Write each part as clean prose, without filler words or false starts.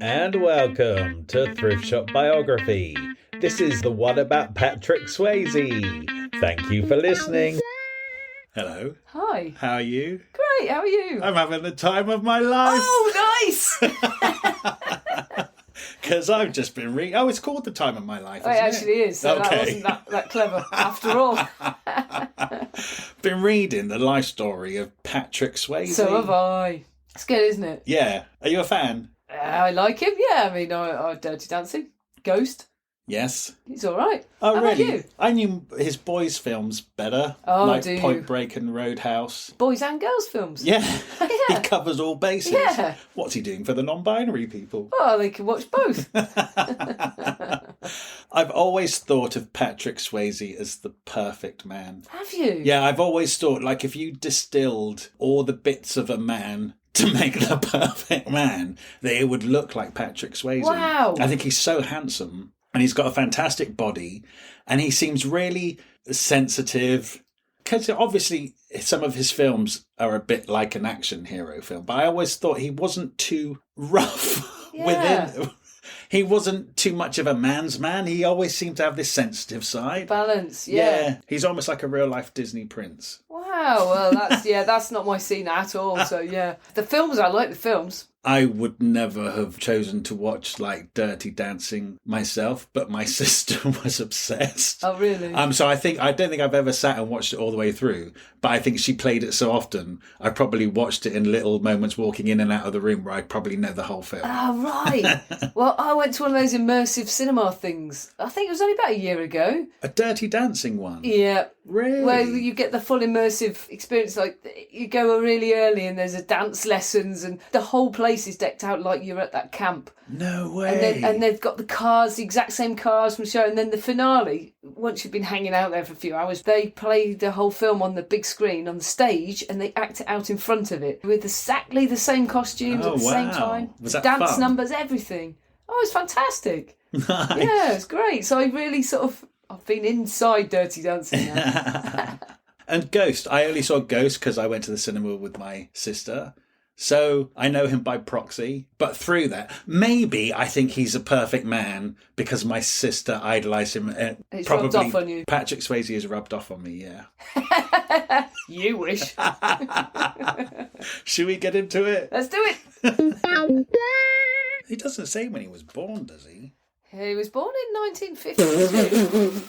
And welcome to Thrift Shop Biography. This is the one about Patrick Swayze. Thank you for listening. Hello. Hi. How are you? Great, how are you? I'm having the time of my life. Oh, nice! Because I've just been reading. Oh, it's called The Time of My Life, Oh, it actually is, so Okay. that wasn't that clever after all. Been reading the life story of Patrick Swayze. So have I. It's good, isn't it? Yeah. Are you a fan? I like him, yeah. I mean, I Dirty Dancing, Ghost, Yes. he's all right. Oh, How about really? you? I knew his boys' films better. Oh, like do you? Point Break and Roadhouse. Boys and girls films. Yeah. Yeah. He covers all bases. Yeah. What's he doing for the non-binary people? Well, they can watch both. I've always thought of Patrick Swayze as the perfect man. Have you? Yeah, I've always thought, like, if you distilled all the bits of a man to make the perfect man, that it would look like Patrick Swayze. Wow. I think he's so handsome, and he's got a fantastic body, and he seems really sensitive. Because obviously some of his films are a bit like an action hero film, but I always thought he wasn't too rough within. He wasn't too much of a man's man. He always seemed to have this sensitive side. Balance, yeah. He's almost like a real life Disney prince. Wow, well, that's not my scene at all, so yeah. The films, I like the films. I would never have chosen to watch like Dirty Dancing myself, but my sister was obsessed. Oh, really? So I don't think I've ever sat and watched it all the way through, but I think she played it so often, I probably watched it in little moments walking in and out of the room where I probably know the whole film. Oh, right. Well, I went to one of those immersive cinema things. I think it was only about a year ago. A Dirty Dancing one? Yeah. Really? Where you get the full immersive experience. Like, you go really early and there's a dance lessons and the whole place is decked out like you're at that camp. No way. And they've got the cars, the exact same cars from the show. And then the finale, once you've been hanging out there for a few hours, they play the whole film on the big screen on the stage and they act it out in front of it with exactly the same costumes at the same time. Was that dance fun? numbers, everything. Oh, it's fantastic. Nice. Yeah, it's great. So I really I've been inside Dirty Dancing now. And Ghost. I only saw Ghost because I went to the cinema with my sister. So I know him by proxy. But through that, maybe I think he's a perfect man because my sister idolised him. It's Probably rubbed off on you. Patrick Swayze has rubbed off on me, yeah. You wish. Should we get into it? Let's do it. He doesn't say when he was born, does he? He was born in 1952.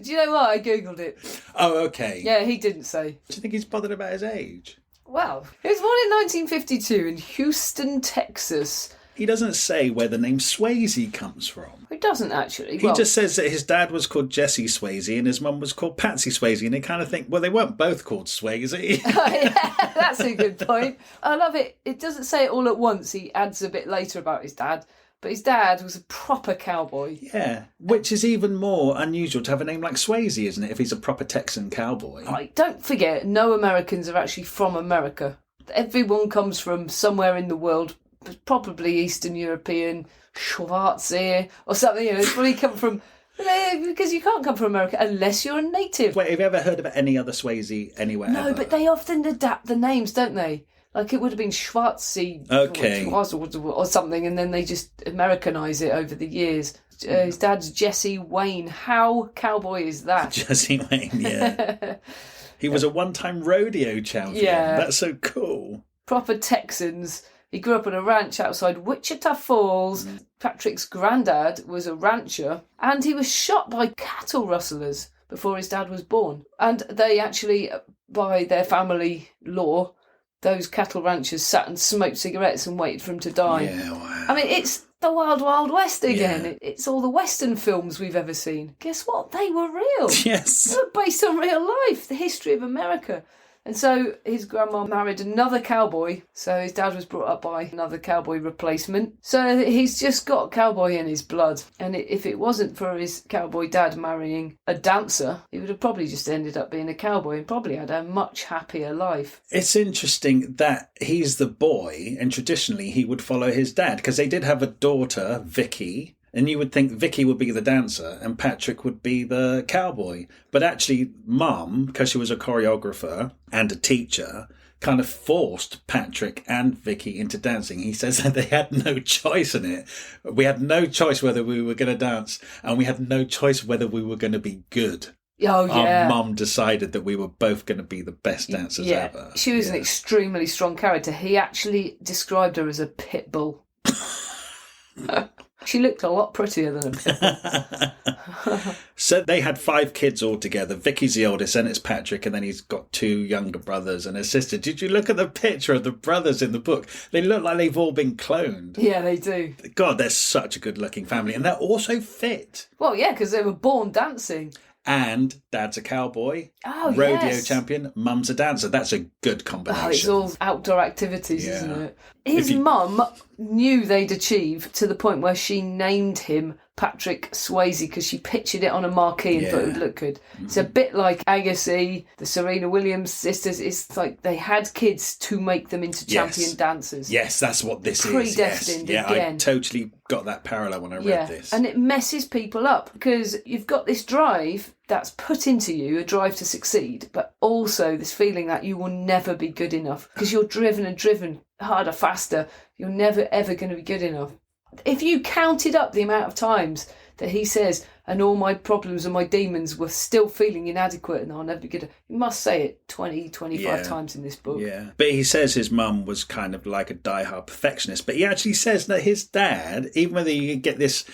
Do you know what? I googled it. Oh, okay. Yeah, he didn't say. Do you think he's bothered about his age? Well, he was born in 1952 in Houston, Texas. He doesn't say where the name Swayze comes from. He doesn't actually. He just says that his dad was called Jesse Swayze and his mum was called Patsy Swayze, and they kind of think, well, they weren't both called Swayze. Oh, yeah, that's a good point. I love it. It doesn't say it all at once. He adds a bit later about his dad. But his dad was a proper cowboy. Yeah, which is even more unusual to have a name like Swayze, isn't it, if he's a proper Texan cowboy? Right, don't forget, no Americans are actually from America. Everyone comes from somewhere in the world, probably Eastern European, Schwarzsee or something. You know, it's probably come from... Because you can't come from America unless you're a native. Wait, have you ever heard of any other Swayze anywhere No, ever? but they often adapt the names, don't they? Like it would have been Schwarzsee or something, and then they just Americanise it over the years. His dad's Jesse Wayne. How cowboy is that? Jesse Wayne, yeah. He was a one-time rodeo champion. Yeah. That's so cool. Proper Texans. He grew up on a ranch outside Wichita Falls. Patrick's granddad was a rancher, and he was shot by cattle rustlers before his dad was born. And they actually, by their family law, those cattle ranchers sat and smoked cigarettes and waited for him to die. Yeah, wow. I mean, it's the Wild Wild West again. Yeah. It's all the Western films we've ever seen. Guess what? They were real. Yes. They were based on real life, the history of America. And so his grandma married another cowboy. So his dad was brought up by another cowboy replacement. So he's just got cowboy in his blood. And if it wasn't for his cowboy dad marrying a dancer, he would have probably just ended up being a cowboy and probably had a much happier life. It's interesting that he's the boy, and traditionally he would follow his dad, because they did have a daughter, Vicky. And you would think Vicky would be the dancer and Patrick would be the cowboy. But actually, Mum, because she was a choreographer and a teacher, kind of forced Patrick and Vicky into dancing. He says that they had no choice in it. We had no choice whether we were going to dance, and we had no choice whether we were going to be good. Oh, yeah. Our mum decided that we were both going to be the best dancers ever. She was an extremely strong character. He actually described her as a pit bull. She looked a lot prettier than a pit bull. So they had 5 kids altogether. Vicky's the oldest, and it's Patrick, and then he's got 2 younger brothers and a sister. Did you look at the picture of the brothers in the book? They look like they've all been cloned. Yeah, they do. God, they're such a good-looking family, and they're also fit. Well, yeah, because they were born dancing. And Dad's a cowboy, Oh, rodeo champion, Mum's a dancer. That's a good combination. Oh, it's all outdoor activities, Yeah. isn't it? His mum knew they'd achieve to the point where she named him Patrick Swayze because she pictured it on a marquee and thought it would look good. It's a bit like Agassi, the Serena Williams sisters. It's like they had kids to make them into champion dancers. Yes, that's what this is. Predestined yes. again. I totally got that parallel when I read this. And it messes people up because you've got this drive that's put into you, a drive to succeed, but also this feeling that you will never be good enough because you're driven harder, faster. You're never, ever going to be good enough. If you counted up the amount of times that he says, and all my problems and my demons were still feeling inadequate and I'll never be good, you must say it 20, 25 times in this book. Yeah. But he says his mum was kind of like a diehard perfectionist, but he actually says that his dad, even though you get this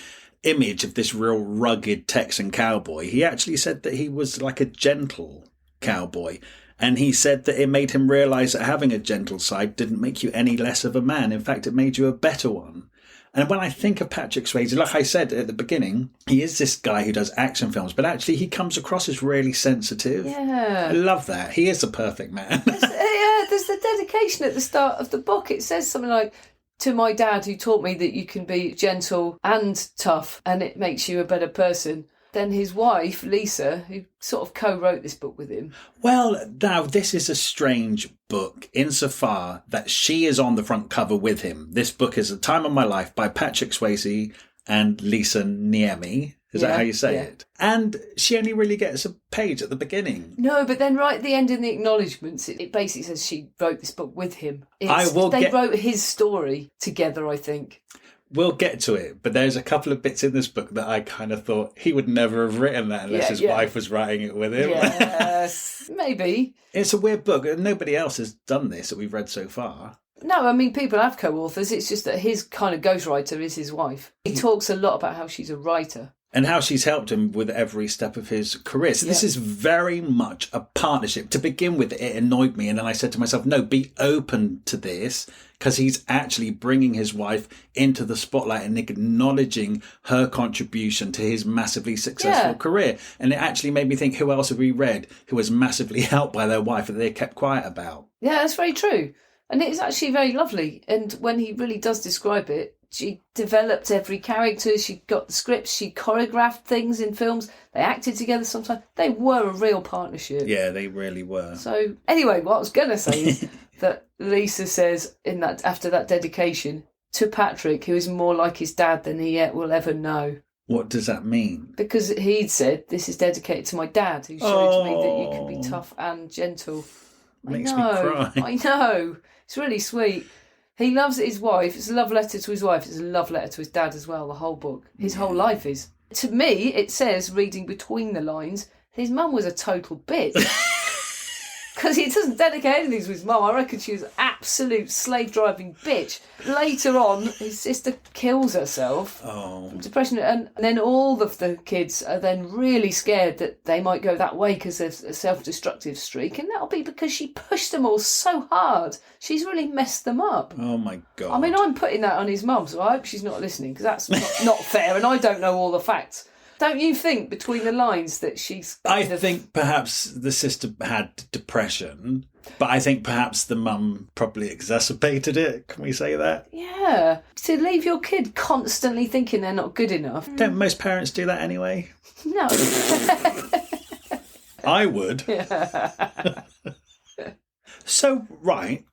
image of this real rugged Texan cowboy, he actually said that he was like a gentle cowboy. And he said that it made him realise that having a gentle side didn't make you any less of a man. In fact, it made you a better one. And when I think of Patrick Swayze, like I said at the beginning, he is this guy who does action films, but actually he comes across as really sensitive. Yeah. I love that. He is the perfect man. There's the dedication at the start of the book. It says something like, to my dad who taught me that you can be gentle and tough and it makes you a better person. Then his wife, Lisa, who sort of co-wrote this book with him. Well, now, this is a strange book insofar that she is on the front cover with him. This book is A Time of My Life by Patrick Swayze and Lisa Niemi. Is that how you say it? And she only really gets a page at the beginning. No, but then right at the end in the acknowledgements, it basically says she wrote this book with him. They wrote his story together, I think. We'll get to it, but there's a couple of bits in this book that I kind of thought he would never have written that unless his wife was writing it with him. Yes, maybe. It's a weird book. Nobody else has done this that we've read so far. No, I mean, people have co-authors. It's just that his kind of ghostwriter is his wife. He talks a lot about how she's a writer. And how she's helped him with every step of his career. So this is very much a partnership. To begin with, it annoyed me. And then I said to myself, no, be open to this, because he's actually bringing his wife into the spotlight and acknowledging her contribution to his massively successful career. And it actually made me think, who else have we read who was massively helped by their wife that they kept quiet about? Yeah, that's very true. And it's actually very lovely. And when he really does describe it, she developed every character, she got the scripts, she choreographed things in films, they acted together sometimes. They were a real partnership. Yeah, they really were. So, anyway, what I was going to say is that Lisa says after that dedication to Patrick, who is more like his dad than he will ever know. What does that mean? Because he'd said, this is dedicated to my dad, who showed me that you can be tough and gentle. Makes me cry. I know. It's really sweet. He loves his wife. It's a love letter to his wife. It's a love letter to his dad as well, the whole book. His whole life is. To me, it says, reading between the lines, his mum was a total bitch. Because he doesn't dedicate anything to his mum. I reckon she was an absolute slave-driving bitch. Later on, his sister kills herself from depression. And then all of the kids are then really scared that they might go that way because there's a self-destructive streak. And that'll be because she pushed them all so hard. She's really messed them up. Oh, my God. I mean, I'm putting that on his mum, so I hope she's not listening because that's not fair and I don't know all the facts. Don't you think, between the lines, that she's... I think perhaps the sister had depression, but I think perhaps the mum probably exacerbated it. Can we say that? Yeah. To leave your kid constantly thinking they're not good enough. Don't most parents do that anyway? No. I would. So, right,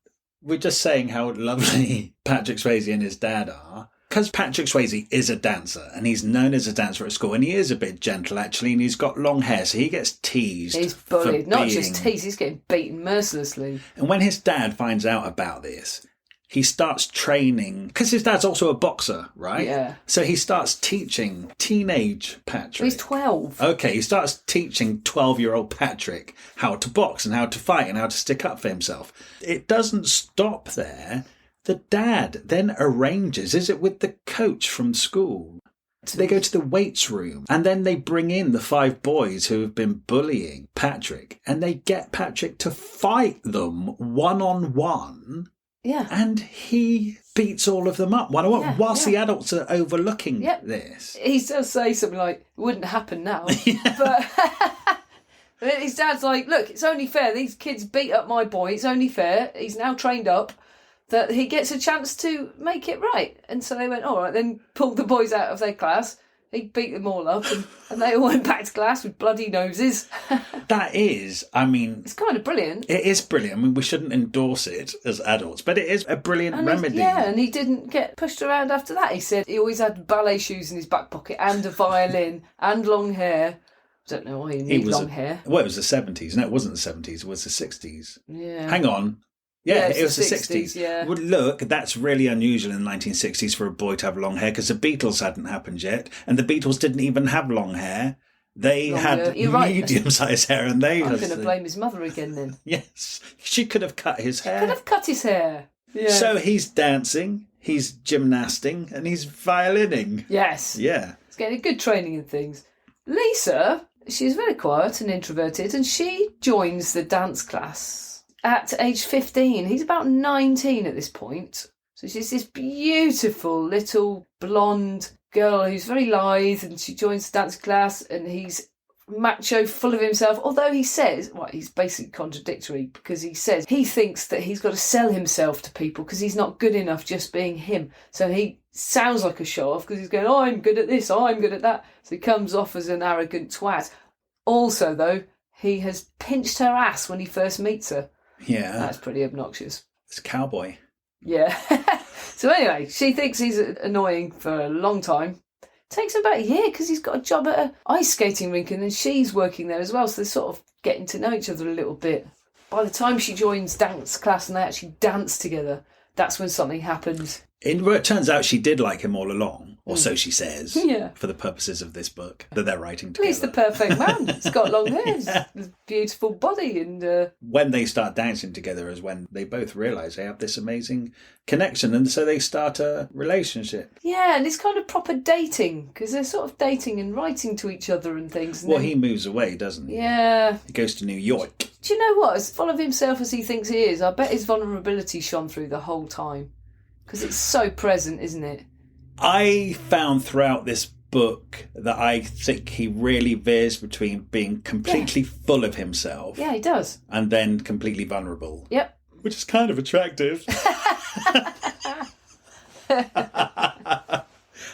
we're just saying how lovely Patrick Swayze and his dad are. because Patrick Swayze is a dancer, and he's known as a dancer at school, and he is a bit gentle, actually, and he's got long hair, so he gets teased. He's bullied. Not just teased, he's getting beaten mercilessly. And when his dad finds out about this, he starts training, because his dad's also a boxer, right? Yeah. So he starts teaching teenage Patrick. He's 12. Okay, he starts teaching 12-year-old Patrick how to box and how to fight and how to stick up for himself. It doesn't stop there. The dad then arranges, is it with the coach from school? So they go to the weights room and then they bring in the 5 boys who have been bullying Patrick, and they get Patrick to fight them one-on-one. Yeah. And he beats all of them up one-on-one whilst the adults are overlooking this. He does say something like, it wouldn't happen now. But his dad's like, look, it's only fair. These kids beat up my boy. It's only fair. He's now trained up that he gets a chance to make it right. And so they went, all right, then pulled the boys out of their class. He beat them all up and they all went back to class with bloody noses. That is, I mean... It's kind of brilliant. It is brilliant. I mean, we shouldn't endorse it as adults, but it is a brilliant remedy. Yeah, and he didn't get pushed around after that. He said he always had ballet shoes in his back pocket and a violin and long hair. I don't know why you need long hair. Well, it was the 70s. No, it wasn't the 70s. It was the 60s. Yeah. Hang on. Yeah, it was the 60s. Yeah. Well, look, that's really unusual in the 1960s for a boy to have long hair, because the Beatles hadn't happened yet, and the Beatles didn't even have long hair. They had medium-sized hair, and they... I'm going to blame his mother again then. Yes, she could have cut his hair. Could have cut his hair. Yeah. So he's dancing, he's gymnasting, and he's violining. Yes. Yeah. He's getting good training and things. Lisa, she's very quiet and introverted, and she joins the dance class at age 15. He's about 19 at this point. So she's this beautiful little blonde girl who's very lithe, and she joins the dance class, and he's macho, full of himself. Although he says, well, he's basically contradictory, because he says he thinks that he's got to sell himself to people because he's not good enough just being him. So he sounds like a show-off because he's going, oh, I'm good at this, oh, I'm good at that. So he comes off as an arrogant twat. Also, though, he has pinched her ass when he first meets her. Yeah. That's pretty obnoxious. It's a cowboy. Yeah. So anyway, she thinks he's annoying for a long time. Takes about a year because he's got a job at an ice skating rink, and then she's working there as well. So they're sort of getting to know each other a little bit. By the time she joins dance class and they actually dance together, that's when something happens. It turns out she did like him all along, or so she says, Yeah. for the purposes of this book that they're writing together. He's the perfect man. He's got long hair, he's a beautiful body, and... When they start dancing together is when they both realise they have this amazing connection, and so they start a relationship. Yeah, and it's kind of proper dating, because they're sort of dating and writing to each other and things. And well, he moves away, doesn't he? Yeah. He goes to New York. Do you know what? As full of himself as he thinks he is, I bet his vulnerability shone through the whole time. Because it's so present, isn't it? I found throughout this book that I think he really veers between being completely full of himself. Yeah, he does. And then completely vulnerable. Yep. Which is kind of attractive.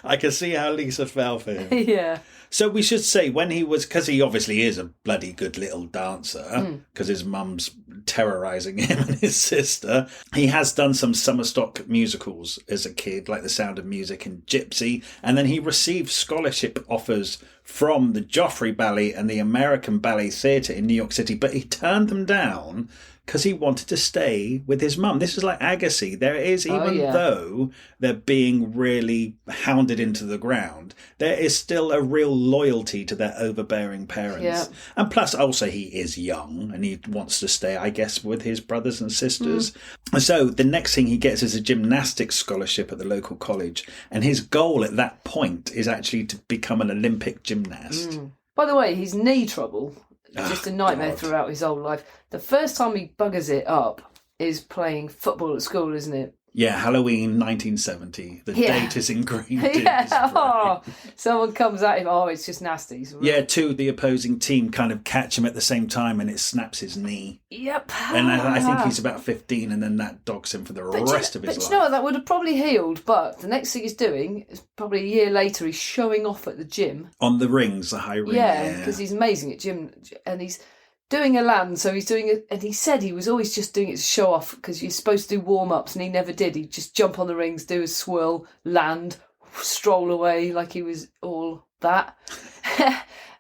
I can see how Lisa fell for him. Yeah. So we should say when he was, because he obviously is a bloody good little dancer, because his mum's terrorising him and his sister. He has done some summer stock musicals as a kid, like The Sound of Music and Gypsy. And then he received scholarship offers from the Joffrey Ballet and the American Ballet Theatre in New York City, but he turned them down because he wanted to stay with his mum. This is like Agassi. There is, even though they're being really hounded into the ground, there is still a real loyalty to their overbearing parents. Yeah. And plus, also, he is young and he wants to stay, I guess, with his brothers and sisters. And so the next thing he gets is a gymnastics scholarship at the local college. And his goal at that point is actually to become an Olympic gymnast. By the way, his knee trouble... just a nightmare throughout his whole life. The first time he buggers it up is playing football at school, isn't it? Yeah, Halloween 1970. The date is ingrained in his brain. Someone comes at him, it's just nasty. Yeah, the opposing team kind of catch him at the same time and it snaps his knee. Yep. And I think he's about 15 and then that dogs him for the rest of his life. But you know what, that would have probably healed, but the next thing he's doing is probably a year later he's showing off at the gym. On the rings, the high ring. Yeah, because he's amazing at gym and he's doing a land, so he's doing it, and he said he was always just doing it to show off because you're supposed to do warm-ups, and he never did. He'd just jump on the rings, do a swirl, land, stroll away like he was all that.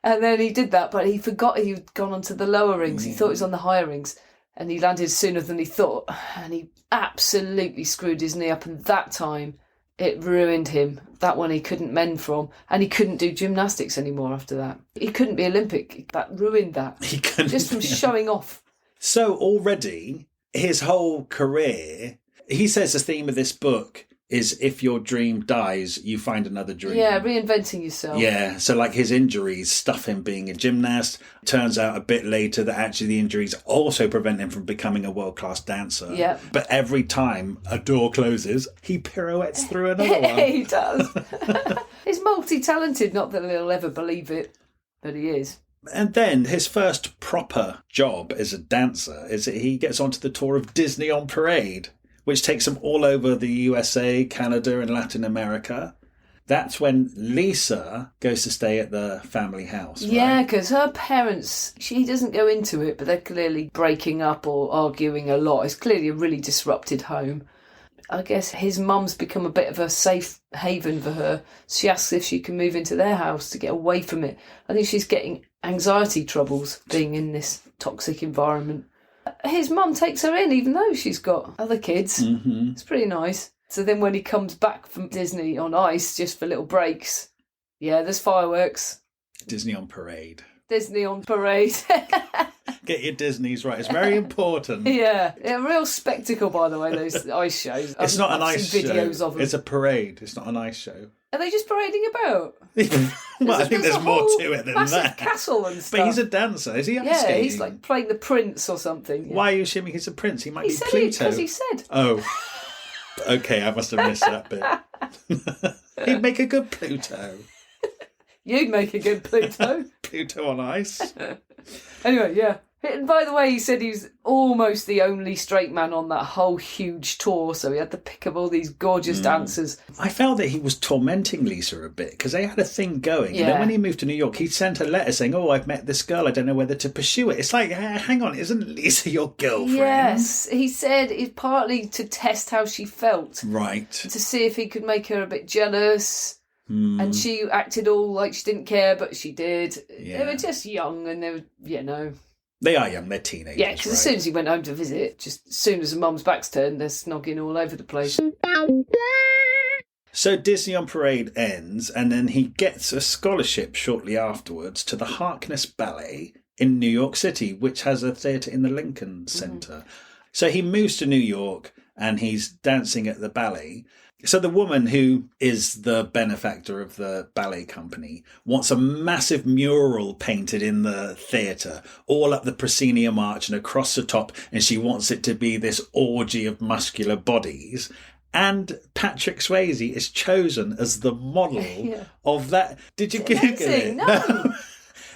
And then he did that, but he forgot he'd gone onto the lower rings. He thought he was on the higher rings, and he landed sooner than he thought, and he absolutely screwed his knee up, and that time it ruined him. That one he couldn't mend from, and he couldn't do gymnastics anymore after that. He couldn't be Olympic. That ruined that. He couldn't just from showing off. So already, his whole career, he says the theme of this book is if your dream dies, you find another dream. Yeah, reinventing yourself. Yeah, so like his injuries stuff him being a gymnast. Turns out a bit later that actually the injuries also prevent him from becoming a world-class dancer. Yeah. But every time a door closes, he pirouettes through another one. He does. He's multi-talented, not that he'll ever believe it, but he is. And then his first proper job as a dancer is that he gets onto the tour of Disney on Parade, which takes him all over the USA, Canada, and Latin America. That's when Lisa goes to stay at the family house. Right? Yeah, because her parents, she doesn't go into it, but they're clearly breaking up or arguing a lot. It's clearly a really disrupted home. I guess his mum's become a bit of a safe haven for her. She asks if she can move into their house to get away from it. I think she's getting anxiety troubles being in this toxic environment. His mum takes her in, even though she's got other kids. Mm-hmm. It's pretty nice. So then when he comes back from Disney on ice, just for little breaks, yeah, there's fireworks. Disney on Parade. Disney on Parade. Get your Disneys right. It's very important. Yeah. A real spectacle, by the way, those ice shows. It's not an ice show. Videos of them. It's a parade. It's not an ice show. Are they just parading about? Well, I think there's more to it than massive that. Castle and stuff. But he's a dancer. Is he ice Yeah, skating? he's like playing the prince or something. Yeah. Why are you assuming he's a prince? He might He be said Pluto. because he said. Oh. Okay, I must have missed that bit. He'd make a good Pluto. You'd make a good Pluto. Pluto on ice. Anyway, yeah. And by the way, he said he was almost the only straight man on that whole huge tour, so he had to pick up all these gorgeous dancers. I felt that he was tormenting Lisa a bit because they had a thing going. Yeah. And then when he moved to New York, he sent a letter saying, "Oh, I've met this girl. I don't know whether to pursue it." It's like, hang on, isn't Lisa your girlfriend? Yes, he said it's partly to test how she felt. Right. To see if he could make her a bit jealous. And she acted all like she didn't care, but she did. Yeah. They were just young and they were, you know. They are young, they're teenagers. Yeah, because as soon as he went home to visit, just as soon as the mum's back's turned, they're snogging all over the place. So Disney on Parade ends, and then he gets a scholarship shortly afterwards to the Harkness Ballet in New York City, which has a theatre in the Lincoln Center. So he moves to New York, and he's dancing at the ballet. So the woman who is the benefactor of the ballet company wants a massive mural painted in the theatre, all up the proscenium arch and across the top, and she wants it to be this orgy of muscular bodies. And Patrick Swayze is chosen as the model of that. Did you Google it? No.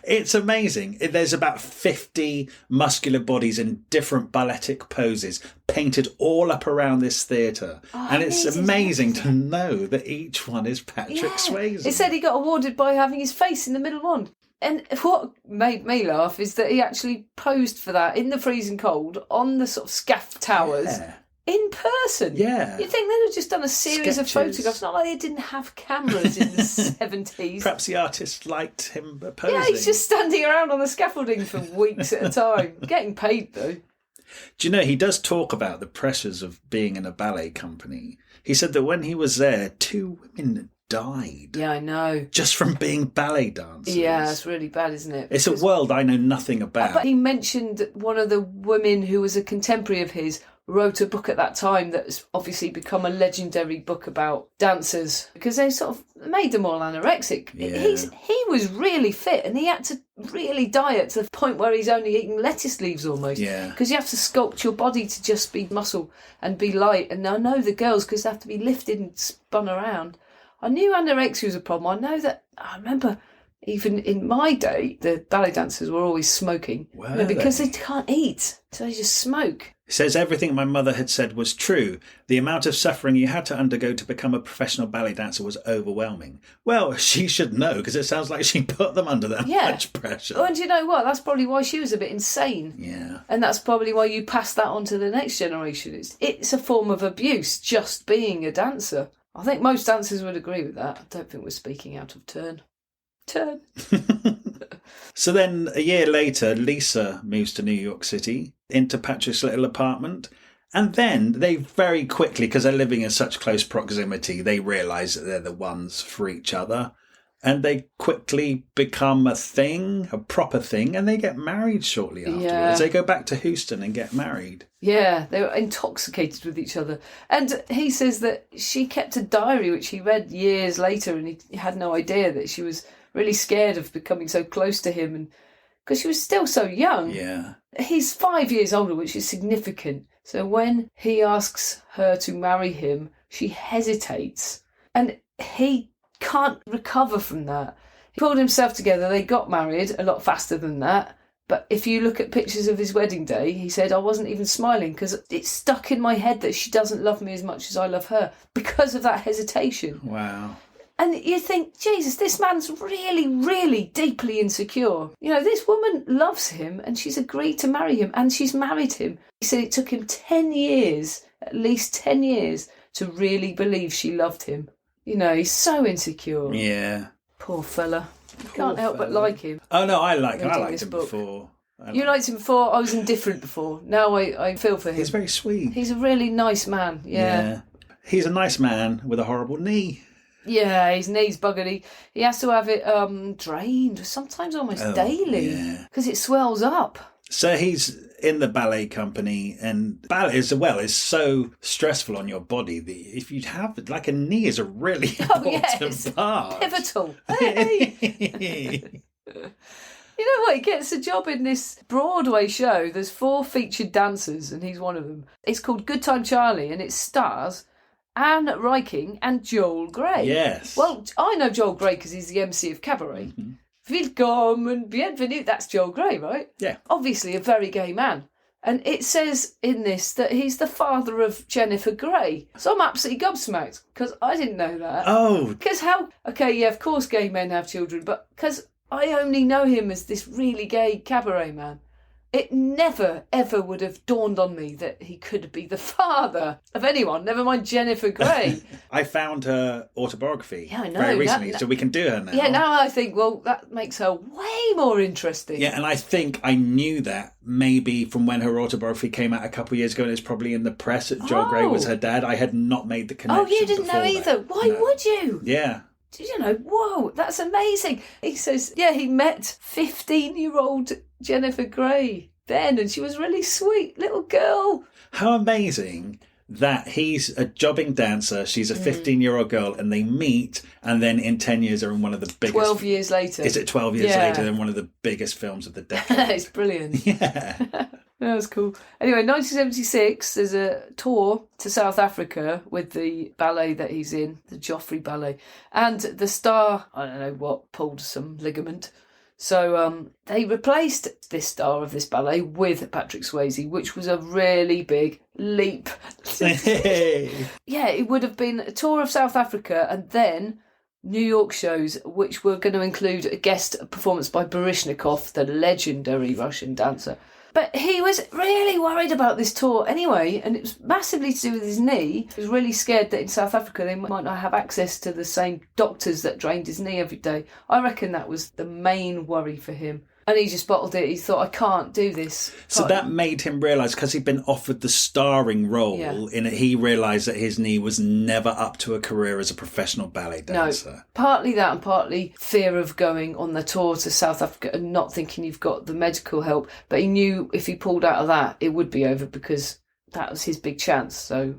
It's amazing. There's about 50 muscular bodies in different balletic poses painted all up around this theatre. And it's amazing to know that each one is Patrick Swayze. It said he got awarded by having his face in the middle one. And what made me laugh is that he actually posed for that in the freezing cold on the sort of scaff towers. Yeah. In person. Yeah. You'd think they'd have just done a series of Sketches. photographs. Not like they didn't have cameras in the 70s. Perhaps the artist liked him posing. Yeah, he's just standing around on the scaffolding for weeks at a time. Getting paid, though. Do you know, he does talk about the pressures of being in a ballet company. He said that when he was there, 2 women died. Yeah, I know. Just from being ballet dancers. Yeah, it's really bad, isn't it? It's a world I know nothing about. But he mentioned one of the women who was a contemporary of his wrote a book at that time that's obviously become a legendary book about dancers because they sort of made them all anorexic. Yeah. He was really fit and he had to really diet to the point where he's only eating lettuce leaves almost. Yeah. Because you have to sculpt your body to just be muscle and be light. And I know the girls, because they have to be lifted and spun around. I knew anorexia was a problem. I remember even in my day, the ballet dancers were always smoking. Were Because they can't eat. So they just smoke. He says, everything my mother had said was true. The amount of suffering you had to undergo to become a professional ballet dancer was overwhelming. Well, she should know, because it sounds like she put them under that much pressure. Oh, and you know what? That's probably why she was a bit insane. Yeah. And that's probably why you pass that on to the next generation. It's a form of abuse, just being a dancer. I think most dancers would agree with that. I don't think we're speaking out of turn. So then, a year later, Lisa moves to New York City, into Patrick's little apartment. And then they very quickly, because they're living in such close proximity, they realise that they're the ones for each other. And they quickly become a thing, a proper thing, and they get married shortly afterwards. Yeah. They go back to Houston and get married. Yeah, they were intoxicated with each other. And he says that she kept a diary, which he read years later, and he had no idea that she was really scared of becoming so close to him, and because she was still so young. Yeah. He's 5 years older, which is significant. So when he asks her to marry him, she hesitates. And he can't recover from that. He pulled himself together. They got married a lot faster than that. But if you look at pictures of his wedding day, he said, I wasn't even smiling because it's stuck in my head that she doesn't love me as much as I love her because of that hesitation. Wow. And you think, Jesus, this man's really, really deeply insecure. You know, this woman loves him and she's agreed to marry him and she's married him. He said it took him 10 years, at least 10 years, to really believe she loved him. You know, he's so insecure. Yeah. Poor fella. You can't help but like him. Oh, no, I liked him book. before. You liked him before? I was indifferent before. Now I feel for him. He's very sweet. He's a really nice man, yeah. He's a nice man with a horrible knee. Yeah, his knee's buggered. He has to have it drained, sometimes almost daily, because it swells up. So he's in the ballet company, and ballet as well is so stressful on your body that if you have like a knee is a really important part. Pivotal. Hey. You know what? He gets a job in this Broadway show. There's 4 featured dancers, and he's one of them. It's called Good Time Charlie, and it stars Anne Reiking and Joel Grey. Yes. Well, I know Joel Grey because he's the MC of Cabaret. Mm-hmm. Welcome and bienvenue. That's Joel Grey, right? Yeah. Obviously a very gay man. And it says in this that he's the father of Jennifer Grey. So I'm absolutely gobsmacked because I didn't know that. Oh. Because of course gay men have children, but because I only know him as this really gay cabaret man. It never, ever would have dawned on me that he could be the father of anyone, never mind Jennifer Grey. I found her autobiography I know, very recently, so we can do her now. Yeah, now I think, well, that makes her way more interesting. Yeah, and I think I knew that maybe from when her autobiography came out a couple of years ago, and it's probably in the press that Joel Grey was her dad. I had not made the connection. Oh, you didn't know either? Why would you? Yeah. Did you know? Whoa, that's amazing. He says, he met 15-year-old Jennifer Grey then, and she was really sweet little girl. How amazing that he's a jobbing dancer, she's a 15-year-old girl, and they meet, and then in 10 years are in one of the biggest... 12 years later. Is it 12 years later? Then one of the biggest films of the decade. It's brilliant. Yeah. That was cool. Anyway, 1976, there's a tour to South Africa with the ballet that he's in, the Joffrey Ballet. And the star, I don't know what, pulled some ligament. So they replaced this star of this ballet with Patrick Swayze, which was a really big leap. Yeah, it would have been a tour of South Africa and then New York shows, which were going to include a guest performance by Baryshnikov, the legendary Russian dancer. But he was really worried about this tour anyway, and it was massively to do with his knee. He was really scared that in South Africa they might not have access to the same doctors that drained his knee every day. I reckon that was the main worry for him. And he just bottled it. He thought, I can't do this. So that made him realise, because he'd been offered the starring role in it, he realised that his knee was never up to a career as a professional ballet dancer. No, partly that and partly fear of going on the tour to South Africa and not thinking you've got the medical help. But he knew if he pulled out of that, it would be over because that was his big chance. So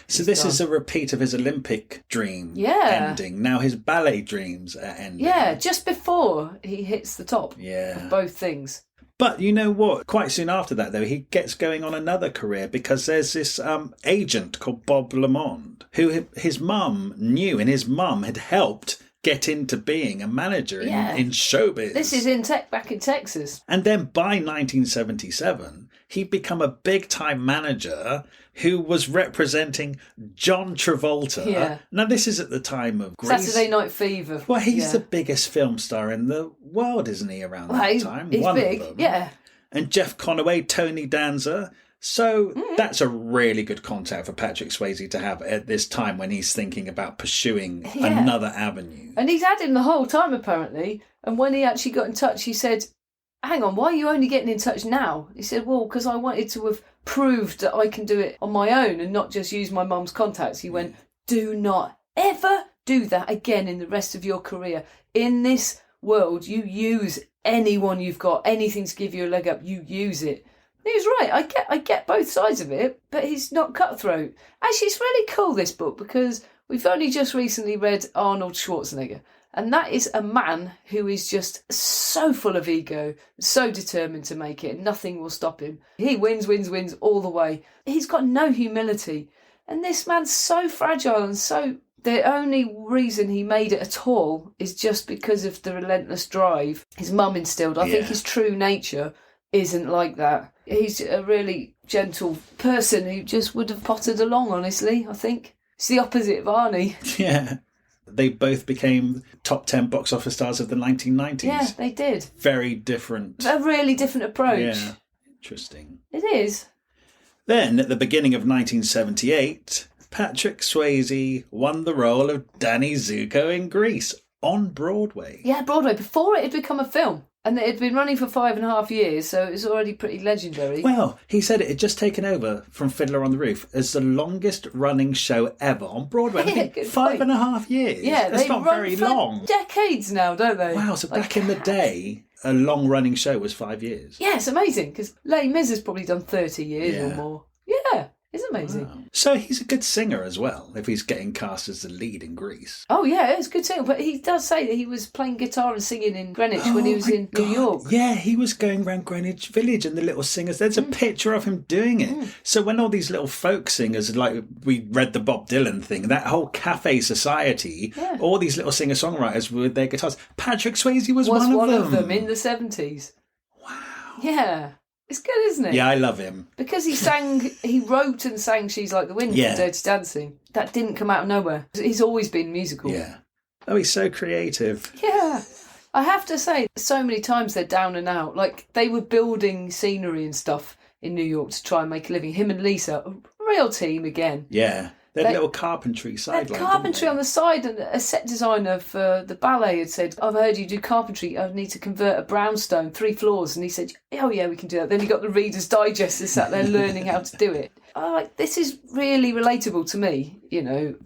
this is a repeat of his Olympic dream ending. Now his ballet dreams are ending. Yeah, just before he hits the top of both things. But you know what? Quite soon after that, though, he gets going on another career because there's this agent called Bob Lamond who his mum knew, and his mum had helped get into being a manager in showbiz. This is back in Texas. And then by 1977... he'd become a big-time manager who was representing John Travolta. Yeah. Now, this is at the time of Grease. Saturday Night Fever. Well, he's the biggest film star in the world, isn't he, around that time? He's One big, of them. yeah. And Jeff Conaway, Tony Danza. So that's a really good contact for Patrick Swayze to have at this time when he's thinking about pursuing another avenue. And he's had him the whole time, apparently. And when he actually got in touch, he said, hang on, why are you only getting in touch now? He said, well, because I wanted to have proved that I can do it on my own and not just use my mum's contacts. He went, do not ever do that again in the rest of your career. In this world, you use anyone you've got, anything to give you a leg up, you use it. He was right. I get both sides of it, but he's not cutthroat. Actually, it's really cool, this book, because we've only just recently read Arnold Schwarzenegger. And that is a man who is just so full of ego, so determined to make it, and nothing will stop him. He wins all the way. He's got no humility. And this man's so fragile and so... The only reason he made it at all is just because of the relentless drive his mum instilled. I think his true nature isn't like that. He's a really gentle person who just would have pottered along, honestly, I think. It's the opposite of Arnie. Yeah. They both became top 10 box office stars of the 1990s. Yeah, they did. Very different. A really different approach. Yeah, interesting. It is. Then, at the beginning of 1978, Patrick Swayze won the role of Danny Zuko in Grease on Broadway. Yeah, Broadway, before it had become a film. And it had been running for 5.5 years, so it was already pretty legendary. Well, he said it had just taken over from Fiddler on the Roof as the longest running show ever on Broadway. I think 5.5 years. Yeah, that's they not run very for long. Decades now, don't they? Wow, so back in the day, a long running show was 5 years. Yeah, it's amazing, because Les Mis has probably done 30 years or more. Yeah. It's amazing. Wow. So he's a good singer as well, if he's getting cast as the lead in Grease. Oh, yeah, it's a good singer. But he does say that he was playing guitar and singing in Greenwich when he was in New York. Yeah, he was going around Greenwich Village and the little singers. There's a picture of him doing it. So when all these little folk singers, like we read the Bob Dylan thing, that whole cafe society, all these little singer-songwriters with their guitars. Patrick Swayze was one of them in the 70s. Wow. Yeah. It's good, isn't it? Yeah, I love him. Because he wrote and sang She's Like the Wind for Dirty Dancing. That didn't come out of nowhere. He's always been musical. Yeah. Oh, he's so creative. Yeah. I have to say, so many times they're down and out. Like, they were building scenery and stuff in New York to try and make a living. Him and Lisa, a real team again. Yeah. They had little carpentry sideline. Carpentry on the side, and a set designer for the ballet had said, I've heard you do carpentry, I need to convert a brownstone 3 floors. And he said, oh yeah, we can do that. Then he got the Reader's Digest and sat there learning how to do it. This is really relatable to me,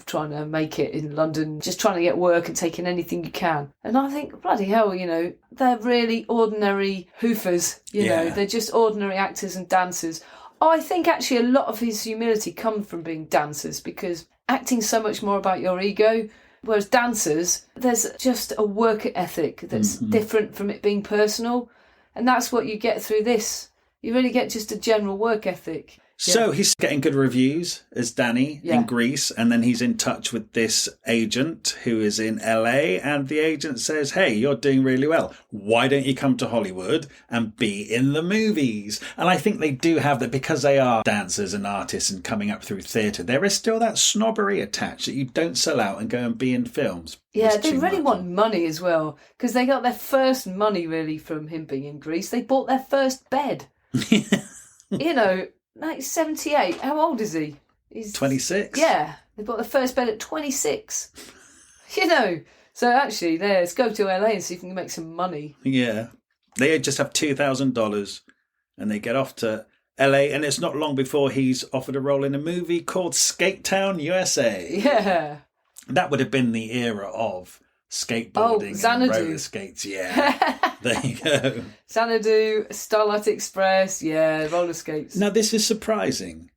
trying to make it in London, just trying to get work and taking anything you can. And I think, bloody hell, they're really ordinary hoofers, they're just ordinary actors and dancers. I think actually a lot of his humility comes from being dancers, because acting's so much more about your ego, whereas dancers, there's just a work ethic that's different from it being personal, and that's what you get through this. You really get just a general work ethic. So he's getting good reviews as Danny in Grease, and then he's in touch with this agent who is in LA, and the agent says, hey, you're doing really well. Why don't you come to Hollywood and be in the movies? And I think they do have that, because they are dancers and artists and coming up through theatre. There is still that snobbery attached that you don't sell out and go and be in films. Yeah, they really want money as well, because they got their first money really from him being in Grease. They bought their first bed. 78. How old is he? He's 26. Yeah, they bought the first bed at 26. So actually, let's go to LA and see if we can make some money. Yeah, they just have $2,000, and they get off to LA, and it's not long before he's offered a role in a movie called Skate Town, USA. Yeah, that would have been the era of skateboarding and roller skates. Yeah. There you go. Xanadu, Starlight Express, roller skates. Now, this is surprising.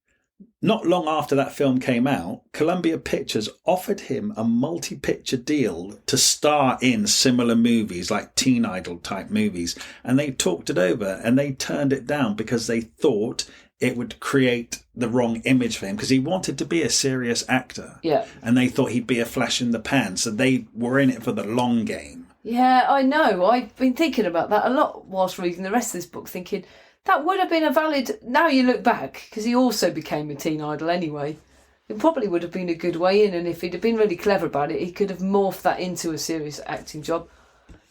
Not long after that film came out, Columbia Pictures offered him a multi-picture deal to star in similar movies, like Teen Idol type movies. And they talked it over, and they turned it down because they thought it would create the wrong image for him, because he wanted to be a serious actor. Yeah. And they thought he'd be a flash in the pan. So they were in it for the long game. Yeah, I know. I've been thinking about that a lot whilst reading the rest of this book, thinking That would have been a valid... Now you look back, because he also became a teen idol anyway. It probably would have been a good way in, and if he'd have been really clever about it, he could have morphed that into a serious acting job.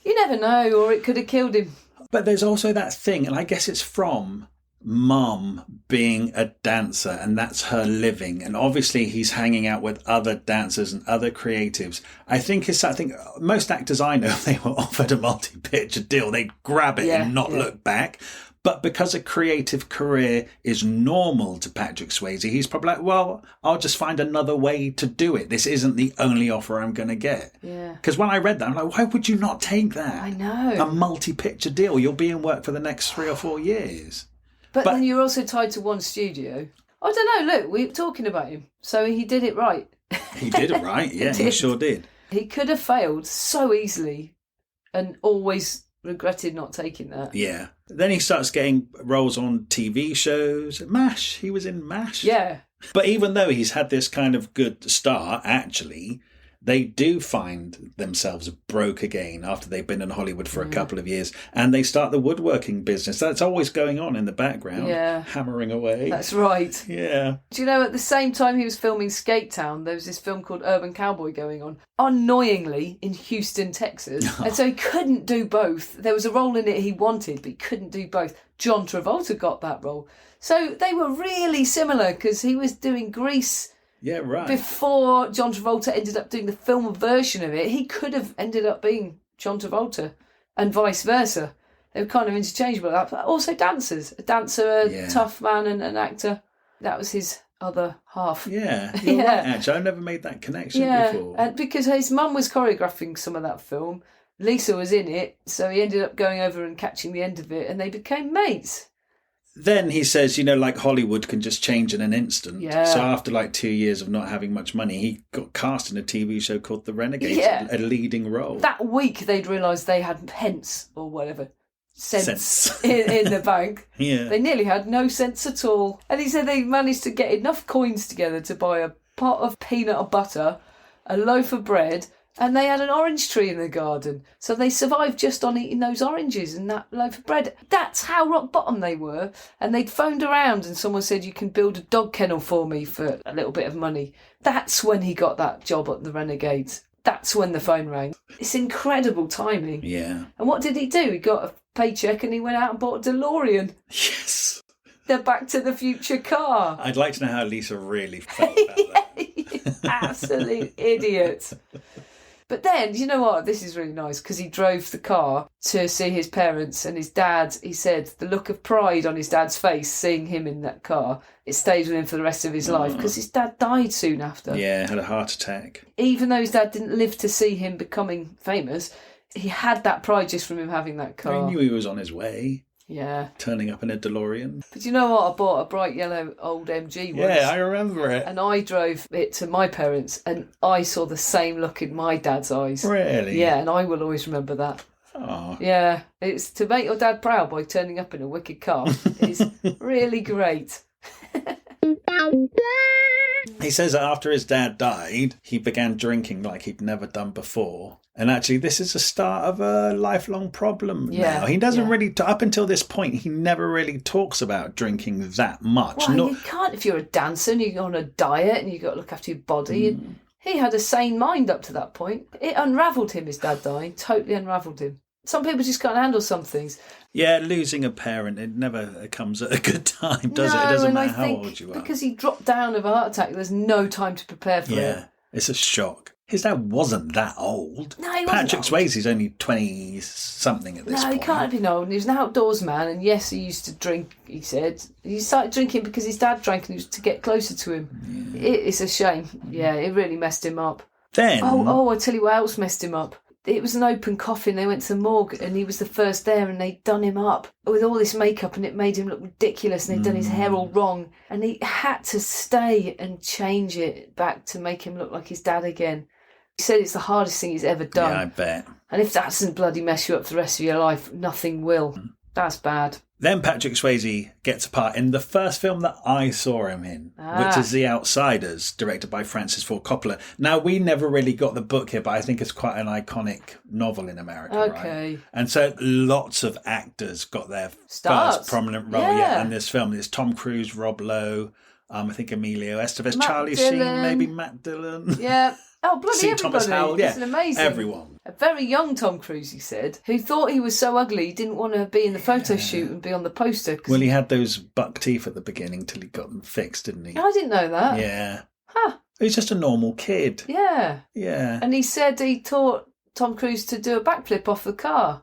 You never know, or it could have killed him. But there's also that thing, and I guess it's from Mum being a dancer, and that's her living. And obviously he's hanging out with other dancers and other creatives. I think it's that thing. Most actors I know, they were offered a multi-picture deal. They'd grab it and not look back. But because a creative career is normal to Patrick Swayze, he's probably like, well, I'll just find another way to do it. This isn't the only offer I'm going to get. Yeah. Because when I read that, I'm like, why would you not take that? I know. A multi-picture deal. You'll be in work for the next 3 or 4 years. But then you're also tied to one studio. I don't know, look, we're talking about him. So he did it right. He did it right, yeah, he sure did. He could have failed so easily and always regretted not taking that. Yeah. Then he starts getting roles on TV shows. MASH. He was in MASH. Yeah. But even though he's had this kind of good start, actually, they do find themselves broke again after they've been in Hollywood for a couple of years. And they start the woodworking business. That's always going on in the background. Yeah. Hammering away. That's right. Yeah. Do you know, at the same time he was filming Skate Town, there was this film called Urban Cowboy going on, annoyingly, in Houston, Texas. And so he couldn't do both. There was a role in it he wanted, but he couldn't do both. John Travolta got that role. So they were really similar because he was doing Grease. Yeah, right. Before John Travolta ended up doing the film version of it, he could have ended up being John Travolta and vice versa. They were kind of interchangeable. But also dancers. A dancer, a tough man and an actor. That was his other half. Yeah, you're right, actually. I've never made that connection before. And because his mum was choreographing some of that film, Lisa was in it, so he ended up going over and catching the end of it, and they became mates. Then he says, like Hollywood can just change in an instant. Yeah. So after 2 years of not having much money, he got cast in a TV show called The Renegades, a leading role. That week they'd realised they had pence or whatever, cents in the bank. Yeah. They nearly had no sense at all. And he said they managed to get enough coins together to buy a pot of peanut butter, a loaf of bread, and they had an orange tree in the garden. So they survived just on eating those oranges and that loaf of bread. That's how rock bottom they were. And they'd phoned around and someone said, you can build a dog kennel for me for a little bit of money. That's when he got that job at the Renegades. That's when the phone rang. It's incredible timing. Yeah. And what did he do? He got a paycheck and he went out and bought a DeLorean. Yes. The Back to the Future car. I'd like to know how Lisa really felt about that. Absolute idiot. But then, you know what? This is really nice because he drove the car to see his parents and his dad. He said the look of pride on his dad's face seeing him in that car, it stays with him for the rest of his life because his dad died soon after. Yeah, had a heart attack. Even though his dad didn't live to see him becoming famous, he had that pride just from him having that car. He knew he was on his way. Yeah. Turning up in a DeLorean. But you know what? I bought a bright yellow old MG once. Yeah, I remember it. And I drove it to my parents and I saw the same look in my dad's eyes. Really? Yeah, and I will always remember that. Oh. Yeah, it's to make your dad proud by turning up in a wicked car is really great. He says that after his dad died, he began drinking like he'd never done before. And actually, this is the start of a lifelong problem now. He doesn't really, up until this point, he never really talks about drinking that much. Well, you can't if you're a dancer and you're on a diet and you've got to look after your body. And he had a sane mind up to that point. It unravelled him, his dad dying, totally unravelled him. Some people just can't handle some things. Yeah, losing a parent, it never comes at a good time, does it? It doesn't matter how old you are. Because he dropped down of a heart attack, there's no time to prepare for it. Yeah, it's a shock. His dad wasn't that old. No, he wasn't. Patrick Swayze's only 20-something at this point. No, he can't have been old. He was an outdoors man, and yes, he used to drink, he said. He started drinking because his dad drank and he was to get closer to him. Yeah. It's a shame. Yeah, it really messed him up. Then... Oh, I'll tell you what else messed him up. It was an open coffin. They went to the morgue and he was the first there and they'd done him up with all this makeup and it made him look ridiculous and they'd done his hair all wrong. And he had to stay and change it back to make him look like his dad again. He said it's the hardest thing he's ever done. Yeah, I bet. And if that doesn't bloody mess you up for the rest of your life, nothing will. That's bad. Then Patrick Swayze gets a part in the first film that I saw him in, which is The Outsiders, directed by Francis Ford Coppola. Now, we never really got the book here, but I think it's quite an iconic novel in America, right? And so lots of actors got their first prominent role in this film. There's Tom Cruise, Rob Lowe, I think Emilio Estevez, Charlie Sheen, maybe Matt Dillon. Yeah. Oh, bloody C. everybody. Thomas Howell, It's amazing. Everyone. A very young Tom Cruise, he said, who thought he was so ugly he didn't want to be in the photo shoot and be on the poster. Well, he had those buck teeth at the beginning till he got them fixed, didn't he? I didn't know that. Yeah. Huh. He's just a normal kid. Yeah. Yeah. And he said he taught Tom Cruise to do a backflip off the car.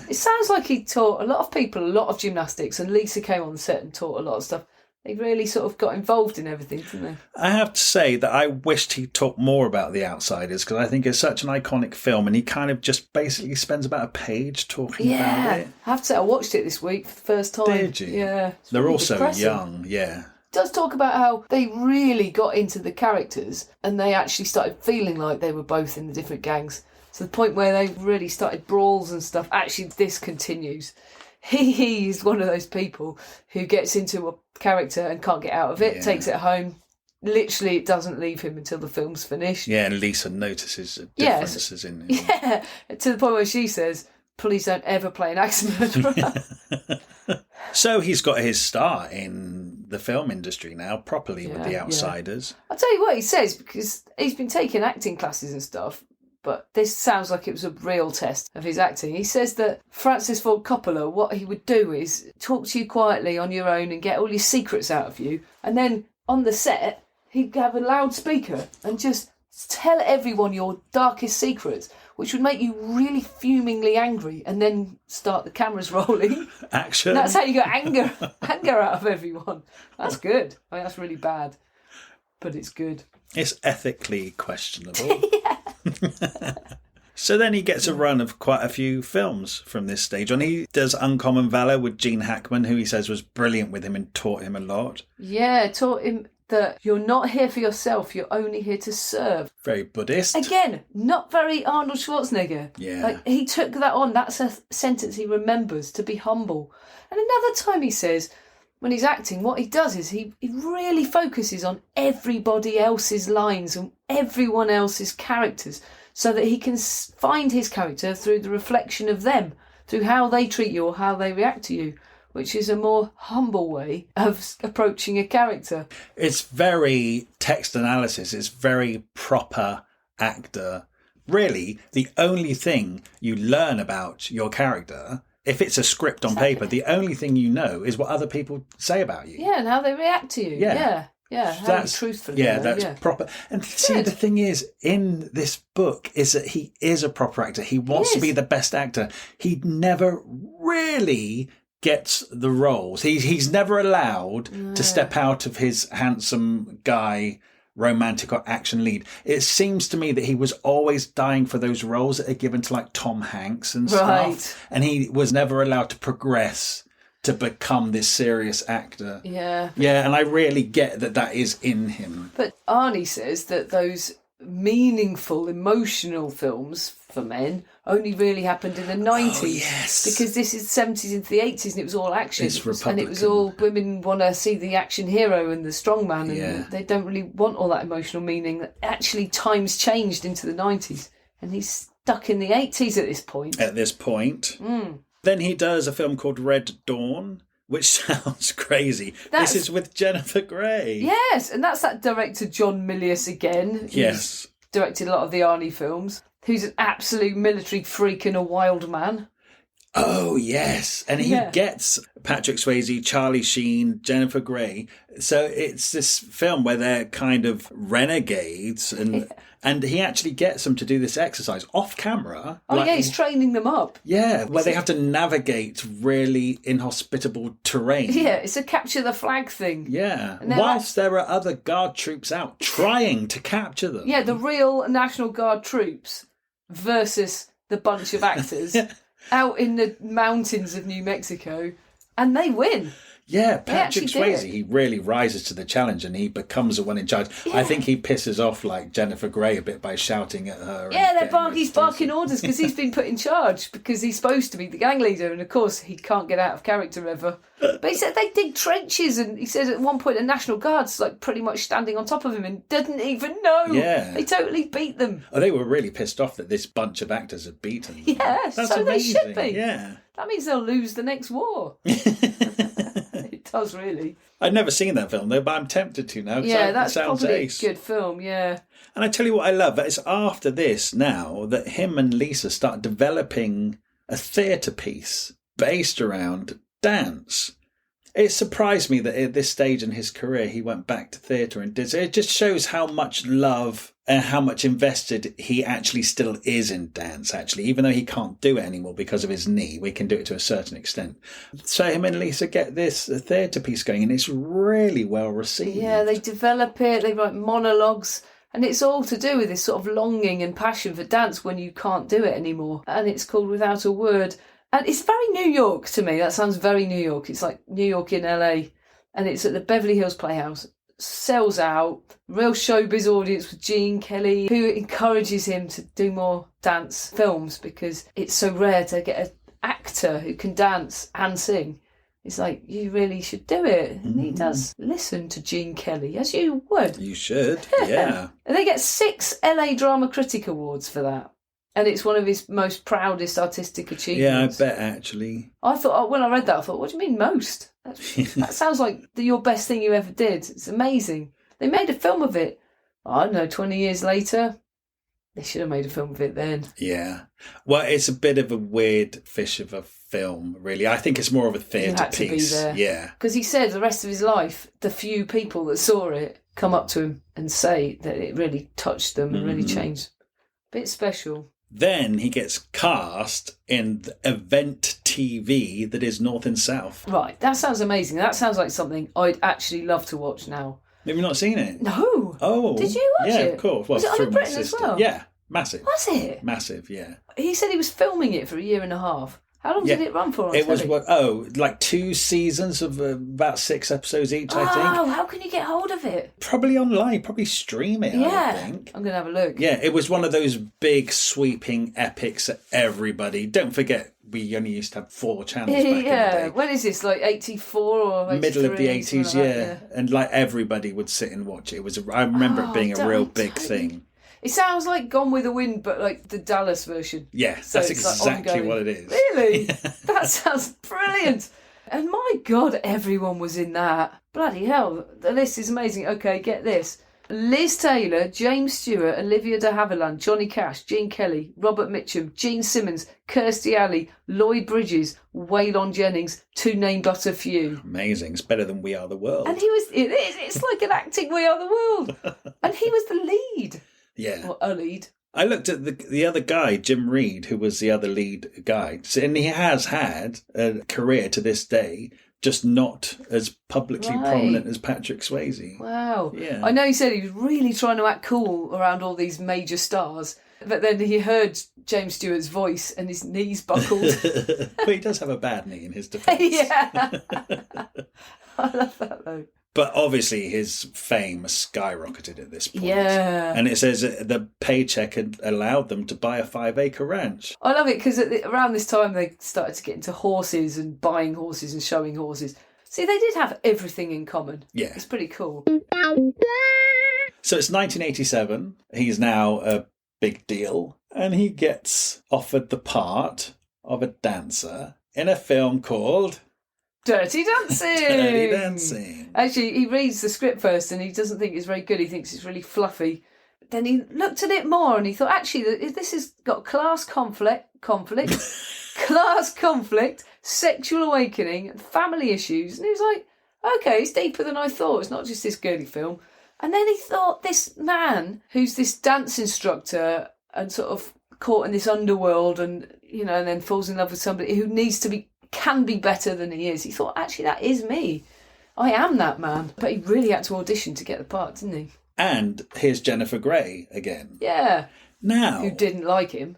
It sounds like he taught a lot of people a lot of gymnastics, and Lisa came on the set and taught a lot of stuff. They really sort of got involved in everything, didn't they? I have to say that I wished he talked more about The Outsiders, because I think it's such an iconic film, and he kind of just basically spends about a page talking about it. I have to say, I watched it this week for the first time. Did you? Yeah. They're really all so young, yeah. It does talk about how they really got into the characters, and they actually started feeling like they were both in the different gangs. To the point where they really started brawls and stuff. Actually, this continues. He is one of those people who gets into a character and can't get out of it, takes it home. Literally, it doesn't leave him until the film's finished. Yeah, and Lisa notices differences in him. Yeah, to the point where she says, please don't ever play an axe murderer. So he's got his start in the film industry now, properly, with The Outsiders. I'll tell you what he says, because he's been taking acting classes and stuff, but this sounds like it was a real test of his acting. He says that Francis Ford Coppola, what he would do is talk to you quietly on your own and get all your secrets out of you. And then on the set, he'd have a loudspeaker and just tell everyone your darkest secrets, which would make you really fumingly angry, and then start the cameras rolling. Action. And that's how you get anger out of everyone. That's good. I mean, that's really bad, but it's good. It's ethically questionable. So then he gets a run of quite a few films from this stage on. He does Uncommon Valour with Gene Hackman, who he says was brilliant with him and taught him a lot. Yeah, taught him that you're not here for yourself, you're only here to serve. Very Buddhist. Again, not very Arnold Schwarzenegger. Yeah. Like, he took that on. That's a sentence he remembers, to be humble. And another time he says, when he's acting, what he does is he really focuses on everybody else's lines and everyone else's characters, so that he can find his character through the reflection of them, through how they treat you or how they react to you, which is a more humble way of approaching a character. It's very text analysis. It's very proper actor. Really, the only thing you learn about your character, if it's a script on paper, the only thing you know is what other people say about you. Yeah, and how they react to you. Yeah, that's truthful. That's proper. And see, the thing is, in this book, is that he is a proper actor. He wants to be the best actor. He never really gets the roles. He's never allowed to step out of his handsome guy romantic or action lead. It seems to me that he was always dying for those roles that are given to like Tom Hanks and stuff. And he was never allowed to progress to become this serious actor. Yeah. Yeah, and I really get that is in him. But Arnie says that those meaningful, emotional films for men only really happened in the 90s. Oh, yes. Because this is 70s into the 80s and it was all action. It's Republican. And it was all women want to see the action hero and the strongman, and they don't really want all that emotional meaning. Actually, times changed into the 90s, and he's stuck in the 80s at this point. Then he does a film called Red Dawn, which sounds crazy. This is with Jennifer Grey. Yes, and that's that director John Milius again. Yes. Directed a lot of the Arnie films. Who's an absolute military freak and a wild man. Oh, yes. And he gets Patrick Swayze, Charlie Sheen, Jennifer Grey. So it's this film where they're kind of renegades, and he actually gets them to do this exercise off camera. Oh, he's training them up. Yeah, where they have to navigate really inhospitable terrain. Yeah, it's a capture the flag thing. Yeah, whilst there are other guard troops out trying to capture them. Yeah, the real National Guard troops versus the bunch of actors out in the mountains of New Mexico, and they win. Yeah, Patrick actually Swayze, did. he really rises to the challenge and he becomes the one in charge. Yeah. I think he pisses off like Jennifer Grey a bit by shouting at her. Yeah, barking he's barking orders because he's been put in charge because he's supposed to be the gang leader, and of course he can't get out of character ever. But he said they dig trenches, and he said at one point the National Guard's like pretty much standing on top of him and didn't even know. Yeah. They totally beat them. Oh, they were really pissed off that this bunch of actors had beaten them. Yeah, That's so amazing. they should be. Yeah. That means they'll lose the next war. It does, really. I'd never seen that film though, but I'm tempted to now. Yeah, that's it sounds probably ace. a good film, yeah. And I tell you what I love, it's after this now that him and Lisa start developing a theatre piece based around dance. It surprised me that at this stage in his career he went back to theatre and did it. Just shows how much love and how much invested he actually still is in dance, actually. Even though he can't do it anymore because of his knee, we can do it to a certain extent. So him and Lisa get this theatre piece going and it's really well received. Yeah, they develop it, they write monologues, and it's all to do with this sort of longing and passion for dance when you can't do it anymore. And it's called Without a Word. And it's very New York to me. That sounds very New York. It's like New York in LA. And it's at the Beverly Hills Playhouse. Sells out. Real showbiz audience with Gene Kelly, who encourages him to do more dance films because it's so rare to get an actor who can dance and sing. It's like, you really should do it. And he does listen to Gene Kelly, as you would. You should, yeah. And they get 6 LA Drama Critic Awards for that. And it's one of his most proudest artistic achievements. Yeah, I bet, actually. I thought, when I read that, I thought, what do you mean most? That sounds like your best thing you ever did. It's amazing. They made a film of it. I don't know, 20 years later. They should have made a film of it then. Yeah. Well, it's a bit of a weird fish of a film, really. I think it's more of a theatre had to be piece. there. Yeah. Because he said the rest of his life, the few people that saw it come up to him and say that it really touched them and really changed. Bit special. Then he gets cast in the event TV that is North and South. Right, that sounds amazing. That sounds like something I'd actually love to watch now. Have you not seen it? No. Oh. Did you watch yeah, it? of course. Well, Was it on through in my Britain as sister. well? Yeah, massive. Was it? Massive, yeah. He said he was filming it for a year and a half. How long did it run for on It was, telly? like 2 seasons of about 6 episodes each, I think. Oh, how can you get hold of it? Probably online, probably stream it, I Yeah, would think. I'm going to have a look. Yeah, it was one of those big sweeping epics that everybody... Don't forget, we only used to have 4 channels back in the day. When is this, like 84 or 83? Middle of the 80s, something like yeah. that, And like everybody would sit and watch it. It was. I remember it being a real big thing. It sounds like Gone with the Wind, but like the Dallas version. Yeah, So that's it's, like, exactly ongoing. what it is. Really? That sounds brilliant. And my God, everyone was in that. Bloody hell, the list is amazing. Okay, get this. Liz Taylor, James Stewart, Olivia de Havilland, Johnny Cash, Gene Kelly, Robert Mitchum, Gene Simmons, Kirstie Alley, Lloyd Bridges, Waylon Jennings, to name but a few. Amazing. It's better than We Are the World. And it's like an acting We Are the World. And he was the lead. Yeah. Or a lead. I looked at the other guy, Jim Reed, who was the other lead guy. And he has had a career to this day, just not as publicly prominent as Patrick Swayze. Wow. Yeah. I know he said he was really trying to act cool around all these major stars, but then he heard James Stewart's voice and his knees buckled. But he does have a bad knee in his defence. Yeah. I love that though. But obviously his fame skyrocketed at this point. Yeah. And it says that the paycheck had allowed them to buy a 5-acre ranch. I love it because around this time they started to get into horses and buying horses and showing horses. See, they did have everything in common. Yeah. It's pretty cool. So it's 1987. He's now a big deal. And he gets offered the part of a dancer in a film called... Dirty Dancing! Dirty Dancing. Actually, he reads the script first and he doesn't think it's very good. He thinks it's really fluffy. Then he looked at it more and he thought, actually, this has got class conflict, class conflict, sexual awakening, and family issues. And he was like, okay, it's deeper than I thought. It's not just this girly film. And then he thought, this man who's this dance instructor and sort of caught in this underworld and, and then falls in love with somebody who can be better than he is. He thought, actually, that is me. I am that man. But he really had to audition to get the part, didn't he? And here's Jennifer Grey again. Yeah. Now... Who didn't like him.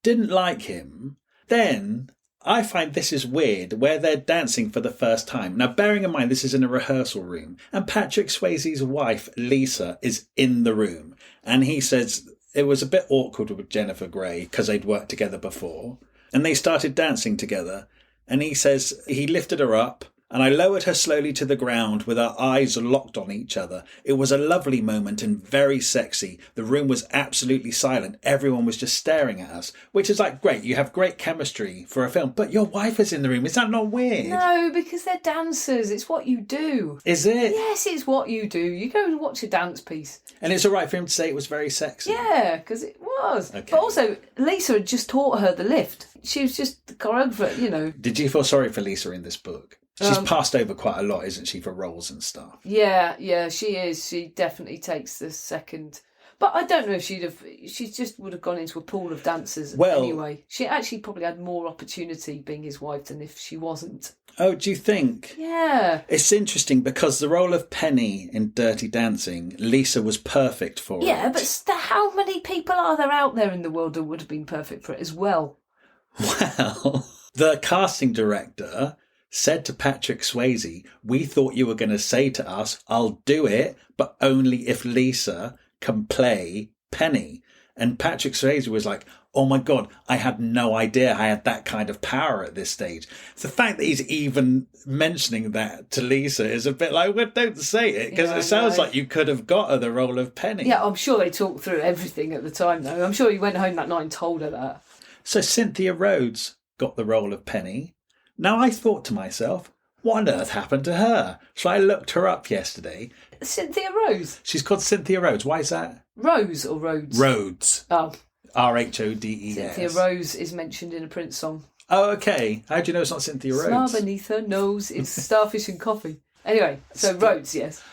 Didn't like him. Then I find this is weird, where they're dancing for the first time. Now, bearing in mind this is in a rehearsal room, and Patrick Swayze's wife, Lisa, is in the room. And he says it was a bit awkward with Jennifer Grey because they'd worked together before. And they started dancing together. And he says he lifted her up, and I lowered her slowly to the ground with our eyes locked on each other. It was a lovely moment and very sexy. The room was absolutely silent. Everyone was just staring at us, which is like, great, you have great chemistry for a film, but your wife is in the room. Is that not weird? No, because they're dancers. It's what you do. Is it? Yes, it's what you do. You go and watch a dance piece. And it's all right for him to say it was very sexy? Yeah, because it was. Okay. But also, Lisa had just taught her the lift. She was just the choreographer, you know. Did you feel sorry for Lisa in this book? She's passed over quite a lot, isn't she, for roles and stuff? Yeah, she is. She definitely takes the second. But I don't know if she just would have gone into a pool of dancers anyway. She actually probably had more opportunity being his wife than if she wasn't. Oh, do you think? Yeah. It's interesting because the role of Penny in Dirty Dancing, Lisa was perfect for it. Yeah, but how many people are there out there in the world that would have been perfect for it as well? Well, the casting director said to Patrick Swayze, we thought you were going to say to us, I'll do it, but only if Lisa can play Penny. And Patrick Swayze was like, oh my God, I had no idea I had that kind of power at this stage. The fact that he's even mentioning that to Lisa is a bit like, well, don't say it, because it sounds like you could have got her the role of Penny. Yeah, I'm sure they talked through everything at the time, though. I'm sure he went home that night and told her that. So Cynthia Rhodes got the role of Penny. Now, I thought to myself, what on earth happened to her? So I looked her up yesterday. Cynthia Rose? She's called Cynthia Rhodes. Why is that? Rose or Rhodes? Rhodes. Oh. Rhodes. Cynthia Rose is mentioned in a Prince song. Oh, okay. How do you know it's not Cynthia Rhodes? Smile beneath her nose, it's starfish and coffee. Anyway, so Rhodes, yes.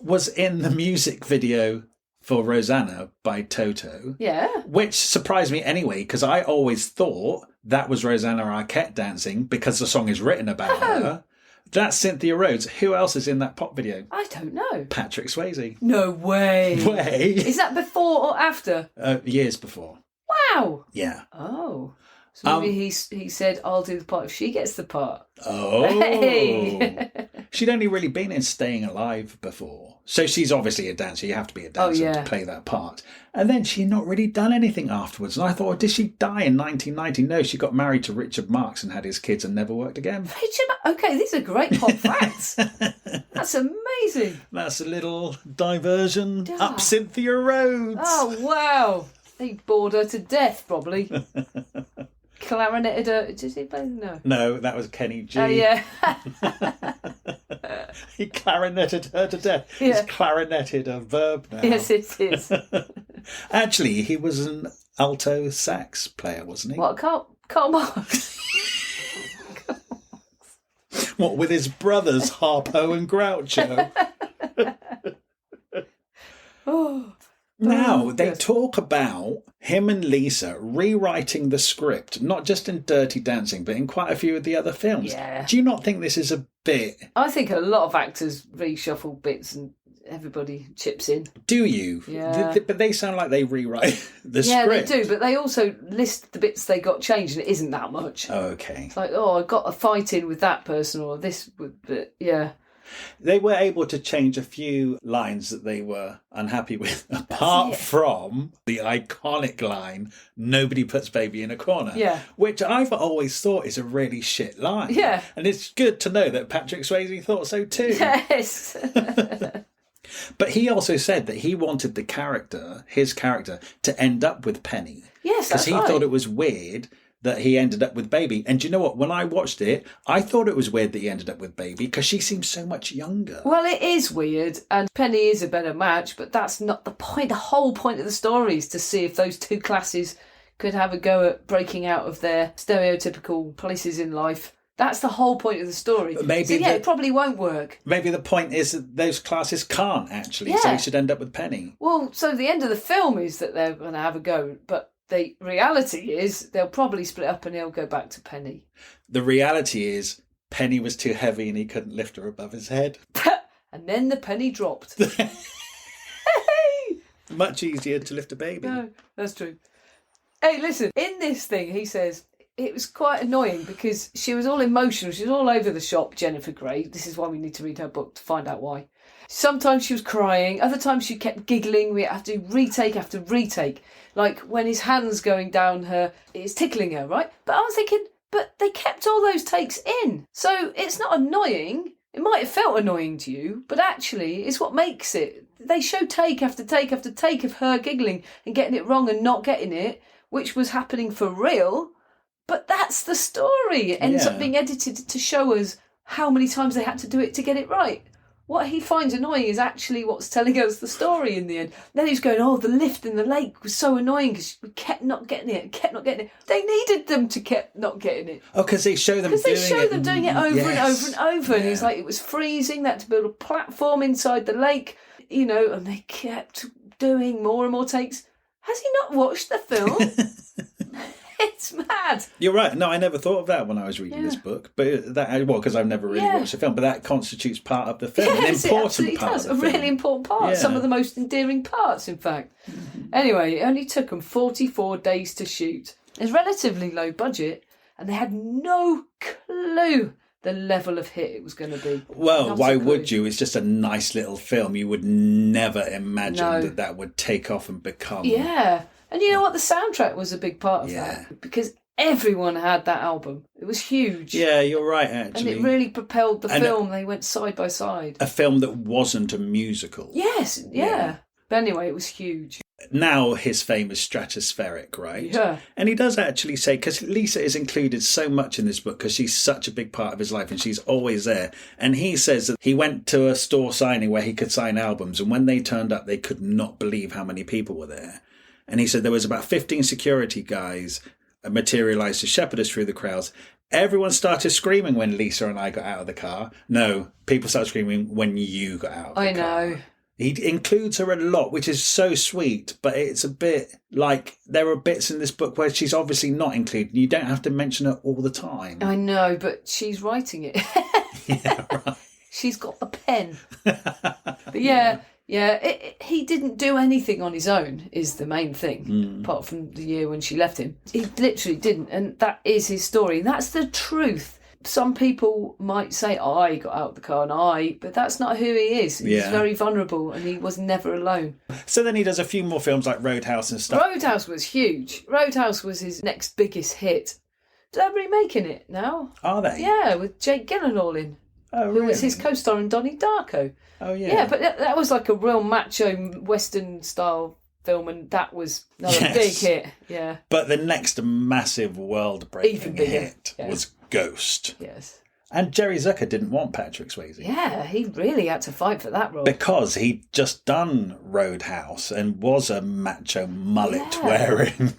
Was in the music video for Rosanna by Toto. Yeah. Which surprised me anyway, because I always thought that was Rosanna Arquette dancing because the song is written about her. That's Cynthia Rhodes. Who else is in that pop video? I don't know. Patrick Swayze. No way. Is that before or after? Years before. Wow. Yeah. Oh. So maybe he said, I'll do the part if she gets the part. Oh. Hey. She'd only really been in Staying Alive before. So she's obviously a dancer. You have to be a dancer to play that part. And then she'd not really done anything afterwards. And I thought, did she die in 1990? No, she got married to Richard Marx and had his kids and never worked again. Okay, these are great pop facts. That's amazing. That's a little diversion. Up Cynthia Rhodes. Oh, wow. He bored her to death, probably. Clarinetted her. Did he play? No. No, that was Kenny G. Oh, yeah. He clarinetted her to death. Yeah. He's clarinetted a verb now. Yes, it is. Actually, he was an alto sax player, wasn't he? What, Karl Marx? What, with his brothers, Harpo and Groucho? Now, they talk about him and Lisa rewriting the script, not just in Dirty Dancing, but in quite a few of the other films. Yeah. Do you not think this is a bit... I think a lot of actors reshuffle bits and everybody chips in. Do you? Yeah. But they sound like they rewrite the script. Yeah, they do, but they also list the bits they got changed, and it isn't that much. Oh, okay. It's like, I got a fight in with that person, or this, but yeah. They were able to change a few lines that they were unhappy with, apart from the iconic line, nobody puts baby in a corner. Yeah. Which I've always thought is a really shit line. Yeah. And it's good to know that Patrick Swayze thought so too. Yes. But he also said that he wanted his character, to end up with Penny. Yes, that's because he thought it was weird that he ended up with Baby. And do you know what? When I watched it, I thought it was weird that he ended up with Baby because she seems so much younger. Well, it is weird, and Penny is a better match, but that's not the point. The whole point of the story is to see if those two classes could have a go at breaking out of their stereotypical places in life. That's the whole point of the story. It probably won't work. Maybe the point is that those classes can't actually, so he should end up with Penny. Well, so the end of the film is that they're going to have a go, but the reality is they'll probably split up and he'll go back to Penny. The reality is Penny was too heavy and he couldn't lift her above his head. And then the penny dropped. Hey! Much easier to lift a baby. No, that's true. Hey, listen, in this thing, he says, it was quite annoying because she was all emotional. She was all over the shop, Jennifer Grey. This is why we need to read her book to find out why. Sometimes she was crying. Other times she kept giggling. We had to retake after retake. Like when his hand's going down her, it's tickling her, right? But I was thinking, but they kept all those takes in. So it's not annoying. It might have felt annoying to you, but actually it's what makes it. They show take after take after take of her giggling and getting it wrong and not getting it, which was happening for real. But that's the story. It ends up being edited to show us how many times they had to do it to get it right. What he finds annoying is actually what's telling us the story in the end. Then he's going, the lift in the lake was so annoying because we kept not getting it, kept not getting it. They needed them to keep not getting it. Oh, because they show them doing it. Because they show them doing it over and over and over. And he's like, it was freezing, they had to build a platform inside the lake, and they kept doing more and more takes. Has he not watched the film? It's mad. You're right. No, I never thought of that when I was reading this book. But because I've never really watched the film. But that constitutes part of the film, yes, an important part of the film. A really important part. Yeah. Some of the most endearing parts, in fact. Mm-hmm. Anyway, it only took them 44 days to shoot. It's relatively low budget, and they had no clue the level of hit it was going to be. Well, why would you? It's just a nice little film. You would never imagine that would take off and become... Yeah. And you know what? The soundtrack was a big part of that. Because everyone had that album. It was huge. Yeah, you're right, actually. And it really propelled the film. They went side by side. A film that wasn't a musical. Yes, yeah. But anyway, it was huge. Now his fame is stratospheric, right? Yeah. And he does actually say, because Lisa is included so much in this book because she's such a big part of his life and she's always there. And he says that he went to a store signing where he could sign albums, and when they turned up, they could not believe how many people were there. And he said there was about 15 security guys materialised to shepherd us through the crowds. Everyone started screaming when Lisa and I got out of the car. No, people started screaming when you got out of the car. I know. He includes her a lot, which is so sweet, but it's a bit like there are bits in this book where she's obviously not included. You don't have to mention her all the time. I know, but she's writing it. Yeah, right. She's got the pen. But yeah, he didn't do anything on his own is the main thing, apart from the year when she left him. He literally didn't, and that is his story. That's the truth. Some people might say, I got out of the car but that's not who he is. He's very vulnerable and he was never alone. So then he does a few more films like Roadhouse and stuff. Roadhouse was huge. Roadhouse was his next biggest hit. They're remaking it now. Are they? Yeah, with Jake Gyllenhaal in. Oh, really? Who was his co-star in Donnie Darko. Oh, yeah. Yeah, but that was like a real macho Western style film, and that was another big hit. Yeah. But the next massive world-breaking hit was Ghost. Yes. And Jerry Zucker didn't want Patrick Swayze. Yeah, he really had to fight for that role. Because he'd just done Roadhouse and was a macho mullet-wearing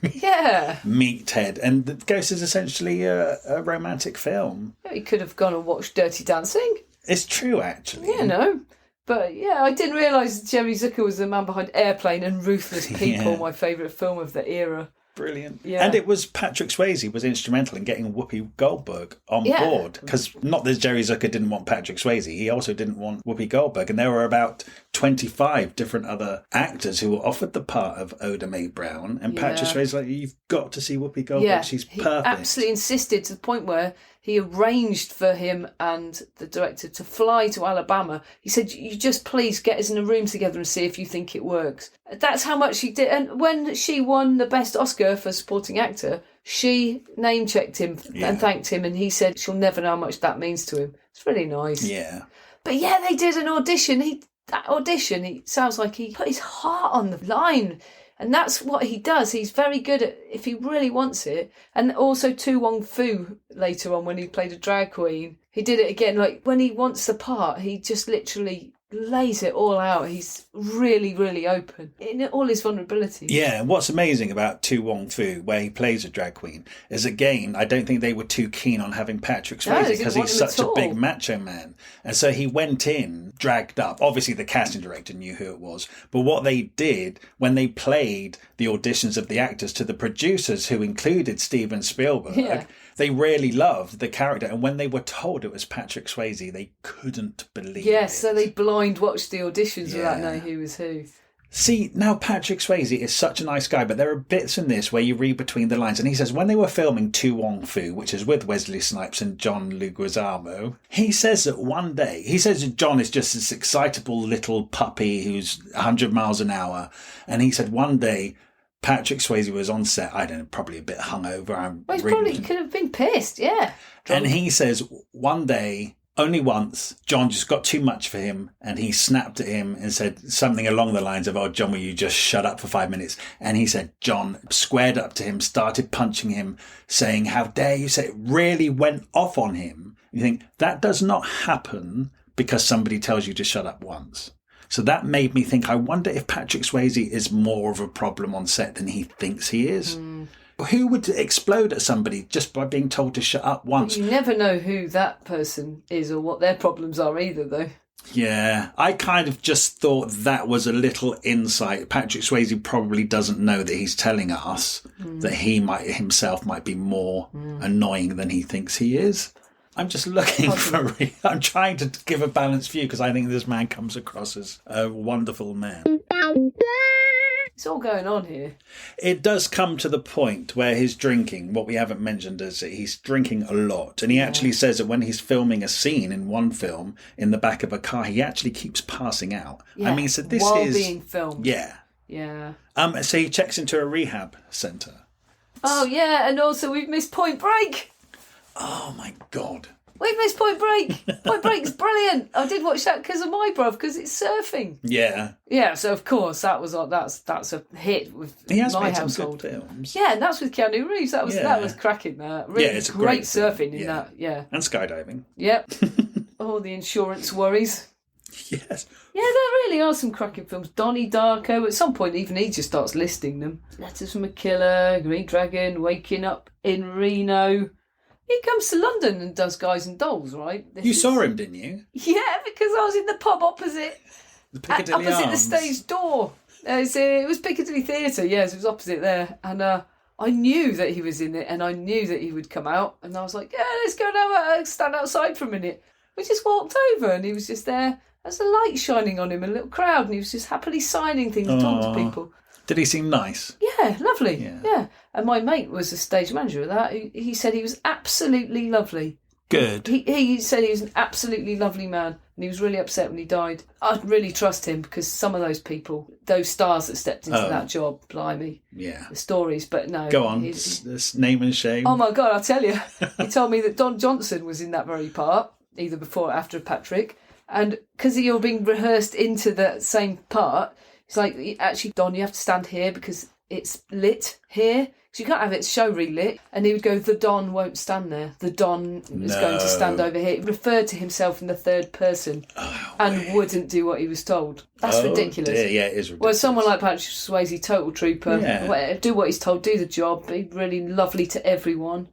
meathead. And the Ghost is essentially a romantic film. He could have gone and watched Dirty Dancing. It's true, actually. Yeah, no. But yeah, I didn't realise Jerry Zucker was the man behind Airplane and Ruthless People, my favourite film of the era. Brilliant. Yeah. And it was Patrick Swayze was instrumental in getting Whoopi Goldberg on board. Because not that Jerry Zucker didn't want Patrick Swayze, he also didn't want Whoopi Goldberg. And there were about 25 different other actors who were offered the part of Oda Mae Brown. And Patrick Swayze like, you've got to see Whoopi Goldberg. She's perfect. He absolutely insisted to the point where he arranged for him and the director to fly to Alabama. He said, you just please get us in a room together and see if you think it works. That's how much he did. And when she won the Best Oscar for Supporting Actor, she name-checked him and thanked him. And he said she'll never know how much that means to him. It's really nice. Yeah. But yeah, they did an audition. He sounds like he put his heart on the line. And that's what he does. He's very good at, if he really wants it. And also Tu Wong Fu later on when he played a drag queen. He did it again. Like when he wants the part, he just literally lays it all out. He's really, really open in all his vulnerability. Yeah, and what's amazing about Tu Wong Fu, where he plays a drag queen, is again, I don't think they were too keen on having Patrick Swayze because he's such a big macho man. And so he went in, dragged up. Obviously, the casting director knew who it was. But what they did when they played the auditions of the actors to the producers who included Steven Spielberg, they really loved the character. And when they were told it was Patrick Swayze, they couldn't believe it. So they blind watched the auditions without knowing who was who. See, now Patrick Swayze is such a nice guy, but there are bits in this where you read between the lines, and he says when they were filming Tu Wong Fu, which is with Wesley Snipes and John Leguizamo, he says that one day, he says that John is just this excitable little puppy who's 100 miles an hour, and he said one day Patrick Swayze was on set, I don't know, probably a bit hungover. Well, he could have been pissed, yeah. And he says one day, only once, John just got too much for him, and he snapped at him and said something along the lines of, "Oh, John, will you just shut up for 5 minutes?" And he said John squared up to him, started punching him, saying, "How dare you say it?" Really went off on him. You think, that does not happen because somebody tells you to shut up once. So that made me think, I wonder if Patrick Swayze is more of a problem on set than he thinks he is. Who would explode at somebody just by being told to shut up once? But you never know who that person is or what their problems are either, though. Yeah, I kind of just thought that was a little insight. Patrick Swayze probably doesn't know that he's telling us that he himself might be more annoying than he thinks he is. I'm just looking for... I'm trying to give a balanced view because I think this man comes across as a wonderful man. It's all going on here. It does come to the point where his drinking, what we haven't mentioned is that he's drinking a lot. And he actually says that when he's filming a scene in one film in the back of a car, he actually keeps passing out. Yeah, I mean, so this while is... being filmed. Yeah. Yeah. So he checks into a rehab centre. Oh, yeah, and also we've missed Point Break. Oh, my God. We've missed Point Break. Point Break's brilliant. I did watch that because of my bruv, because it's surfing. Yeah. Yeah, so of course that's a hit with He has my made some household. good films. Yeah, and that's with Keanu Reeves. That was cracking. Really it's a great great surfing film. in that. Yeah. And skydiving. Yep. All the insurance worries. Yes. Yeah, there really are some cracking films. Donnie Darko. At some point, even he just starts listing them. Letters from a Killer, Green Dragon, Waking Up in Reno. He comes to London and does Guys and Dolls, right? You saw him, didn't you? Yeah, because I was in the pub opposite. The Piccadilly opposite Arms. the stage door. It was Piccadilly Theatre, yes, it was opposite there. And I knew that he was in it, and I knew that he would come out. And I was like, yeah, let's go now, stand outside for a minute. We just walked over, and he was just there. There's a light shining on him, a little crowd, and he was just happily signing things and talking to people. Did he seem nice? Yeah, lovely. Yeah. And my mate was a stage manager of that. He said he was absolutely lovely. Good. He said he was an absolutely lovely man, and he was really upset when he died. I'd really trust him because some of those people, those stars that stepped into that job, blimey. Yeah. The stories, but no. Go on, this name and shame. Oh my God, I'll tell you. He told me that Don Johnson was in that very part, either before or after Patrick. And because you're being rehearsed into that same part, it's like, actually, Don, you have to stand here because it's lit here. So you can't have it show relit. And he would go, the Don won't stand there. The Don is going to stand over here. He referred to himself in the third person and wouldn't do what he was told. That's ridiculous. Dear. Yeah, it is ridiculous. Well, someone like Patrick Swayze, total trooper. Yeah. Do what he's told, do the job. Be really lovely to everyone.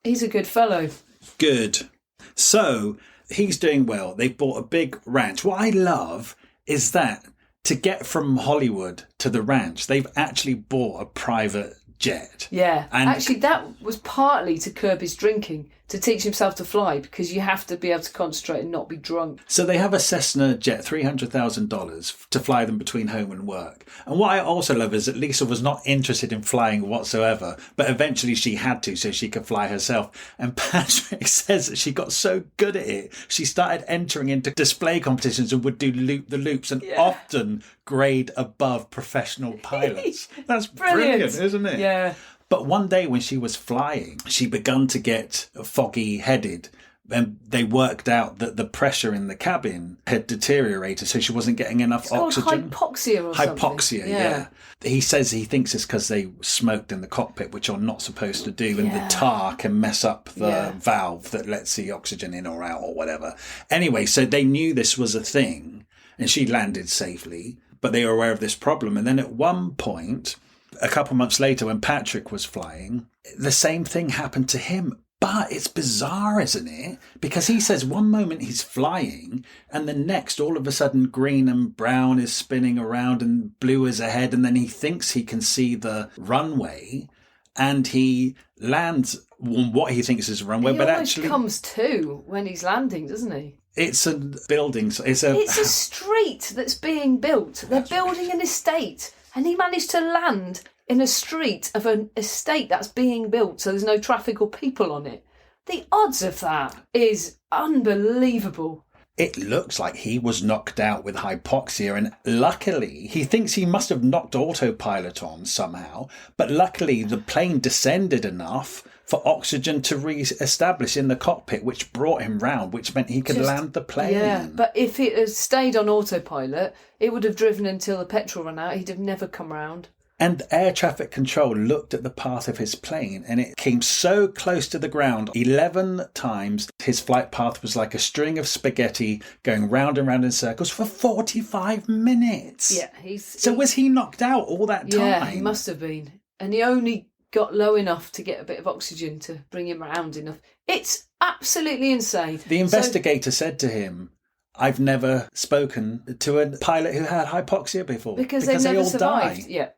He's a good fellow. Good. So he's doing well. They've bought a big ranch. What I love is that to get from Hollywood to the ranch, they've actually bought a private jet. Yeah. And actually, that was partly to curb his drinking, to teach himself to fly, because you have to be able to concentrate and not be drunk. So they have a Cessna jet, $300,000 to fly them between home and work. And what I also love is that Lisa was not interested in flying whatsoever, but eventually she had to so she could fly herself. And Patrick says that she got so good at it, she started entering into display competitions and would do loop-the-loops and often grade above professional pilots. That's brilliant, isn't it? Yeah. But one day when she was flying, she begun to get foggy-headed, and they worked out that the pressure in the cabin had deteriorated, so she wasn't getting enough oxygen. Hypoxia or something. Hypoxia, yeah. He says he thinks it's because they smoked in the cockpit, which you're not supposed to do, and the tar can mess up the valve that lets the oxygen in or out or whatever. Anyway, so they knew this was a thing, and she landed safely, but they were aware of this problem. And then at one point, a couple months later, when Patrick was flying, the same thing happened to him. But it's bizarre, isn't it? Because he says one moment he's flying, and the next, all of a sudden, green and brown is spinning around and blue is ahead, and then he thinks he can see the runway, and he lands on what he thinks is a runway, but actually comes to when he's landing, doesn't he? It's a building. It's a street that's being built. They're building an estate, and he managed to land in a street of an estate that's being built, so there's no traffic or people on it. The odds of that is unbelievable. It looks like he was knocked out with hypoxia, and luckily, he thinks he must have knocked autopilot on somehow, but luckily the plane descended enough for oxygen to re-establish in the cockpit, which brought him round, which meant he could land the plane. Yeah, but if it had stayed on autopilot, it would have driven until the petrol ran out. He'd have never come round. And air traffic control looked at the path of his plane, and it came so close to the ground 11 times. His flight path was like a string of spaghetti going round and round in circles for 45 minutes. Yeah, was he knocked out all that time? Yeah, he must have been. And he only got low enough to get a bit of oxygen to bring him around enough. It's absolutely insane. The investigator said to him, I've never spoken to a pilot who had hypoxia before. Because they never all survived. Die.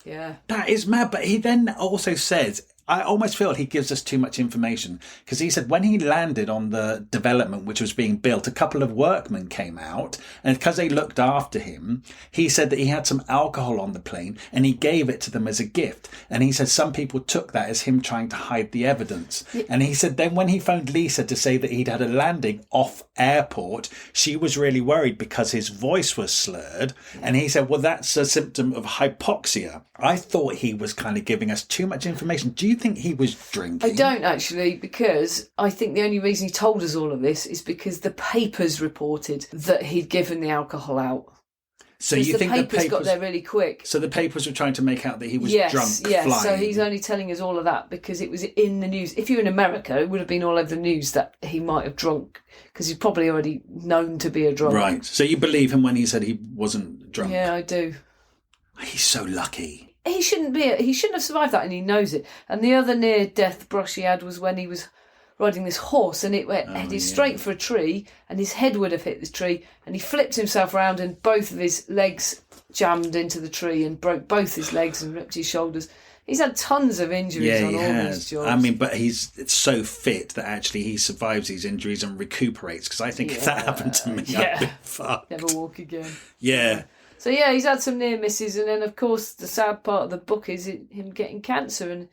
Yeah. That is mad. But he then also says, I almost feel he gives us too much information, because he said when he landed on the development which was being built, a couple of workmen came out, and because they looked after him, he said that he had some alcohol on the plane and he gave it to them as a gift. And he said some people took that as him trying to hide the evidence. Yeah. And he said then when he phoned Lisa to say that he'd had a landing off airport, she was really worried because his voice was slurred. And he said, well, that's a symptom of hypoxia. I thought he was kind of giving us too much information. Do you think he was drinking? I don't actually, because I think the only reason he told us all of this is because the papers reported that he'd given the alcohol out. So you think the papers got there really quick? So the papers were trying to make out that he was drunk flying. So he's only telling us all of that because it was in the news. If you're in America, it would have been all over the news that he might have drunk, because he's probably already known to be a drunk. Right. So you believe him when he said he wasn't drunk? Yeah, I do. He's so lucky. He shouldn't have survived that, and he knows it. And the other near-death brush he had was when he was riding this horse, and it headed straight for a tree, and his head would have hit this tree, and he flipped himself around, and both of his legs jammed into the tree and broke both his legs and ripped his shoulders. He's had tons of injuries on all these jobs. I mean, but he's so fit that actually he survives these injuries and recuperates, because I think if that happened to me, I'd be fucked. Never walk again. Yeah. So yeah, he's had some near misses, and then of course the sad part of the book is him getting cancer. And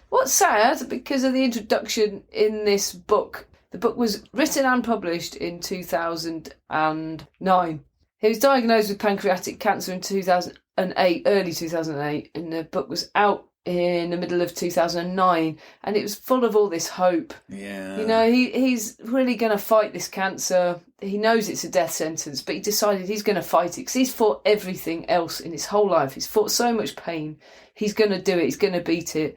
what's sad, because of the introduction in this book, the book was written and published in 2009. He was diagnosed with pancreatic cancer in 2008, early 2008, and the book was out in the middle of 2009, and it was full of all this hope. Yeah. You know, he's really going to fight this cancer. He knows it's a death sentence, but he decided he's going to fight it because he's fought everything else in his whole life. He's fought so much pain. He's going to do it. He's going to beat it.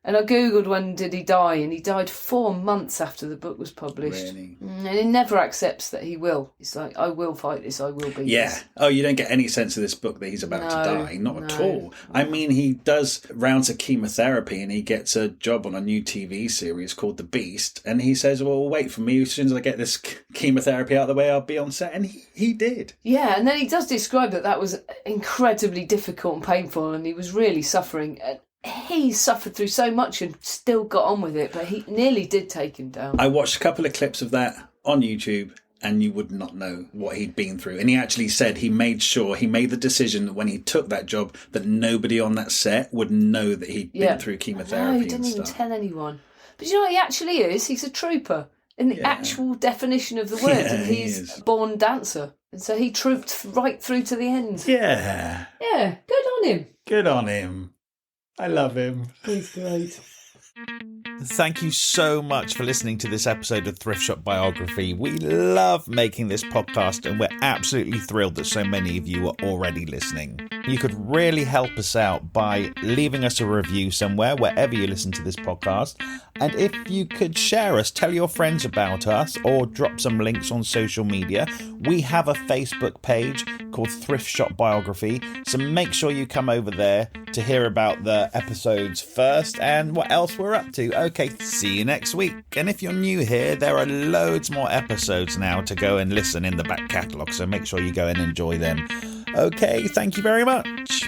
And I googled when did he die, and he died 4 months after the book was published. Really? And he never accepts that he will. It's like, I will fight this, I will beat this. Yeah. Oh, you don't get any sense of this book that he's about to die. Not at all. I mean, he does rounds of chemotherapy, and he gets a job on a new TV series called The Beast, and he says, well, wait for me. As soon as I get this chemotherapy out of the way, I'll be on set. And he did. Yeah, and then he does describe that was incredibly difficult and painful, and he was really suffering. He suffered through so much and still got on with it, but he nearly did take him down. I watched a couple of clips of that on YouTube, and you would not know what he'd been through. And he actually said he made the decision that when he took that job that nobody on that set would know that he'd been through chemotherapy. No, he didn't even tell anyone. But you know what he actually is? He's a trooper in the actual definition of the word. Yeah, he's a born dancer. And so he trooped right through to the end. Yeah. Yeah, good on him. Good on him. I love him. He's great. Thank you so much for listening to this episode of Thrift Shop Biography. We love making this podcast, and we're absolutely thrilled that so many of you are already listening. You could really help us out by leaving us a review somewhere, wherever you listen to this podcast. And if you could share us, tell your friends about us, or drop some links on social media. We have a Facebook page called Thrift Shop Biography, so make sure you come over there to hear about the episodes first and what else we're up to. Okay, see you next week. And if you're new here, there are loads more episodes now to go and listen in the back catalogue, so make sure you go and enjoy them. Okay, thank you very much.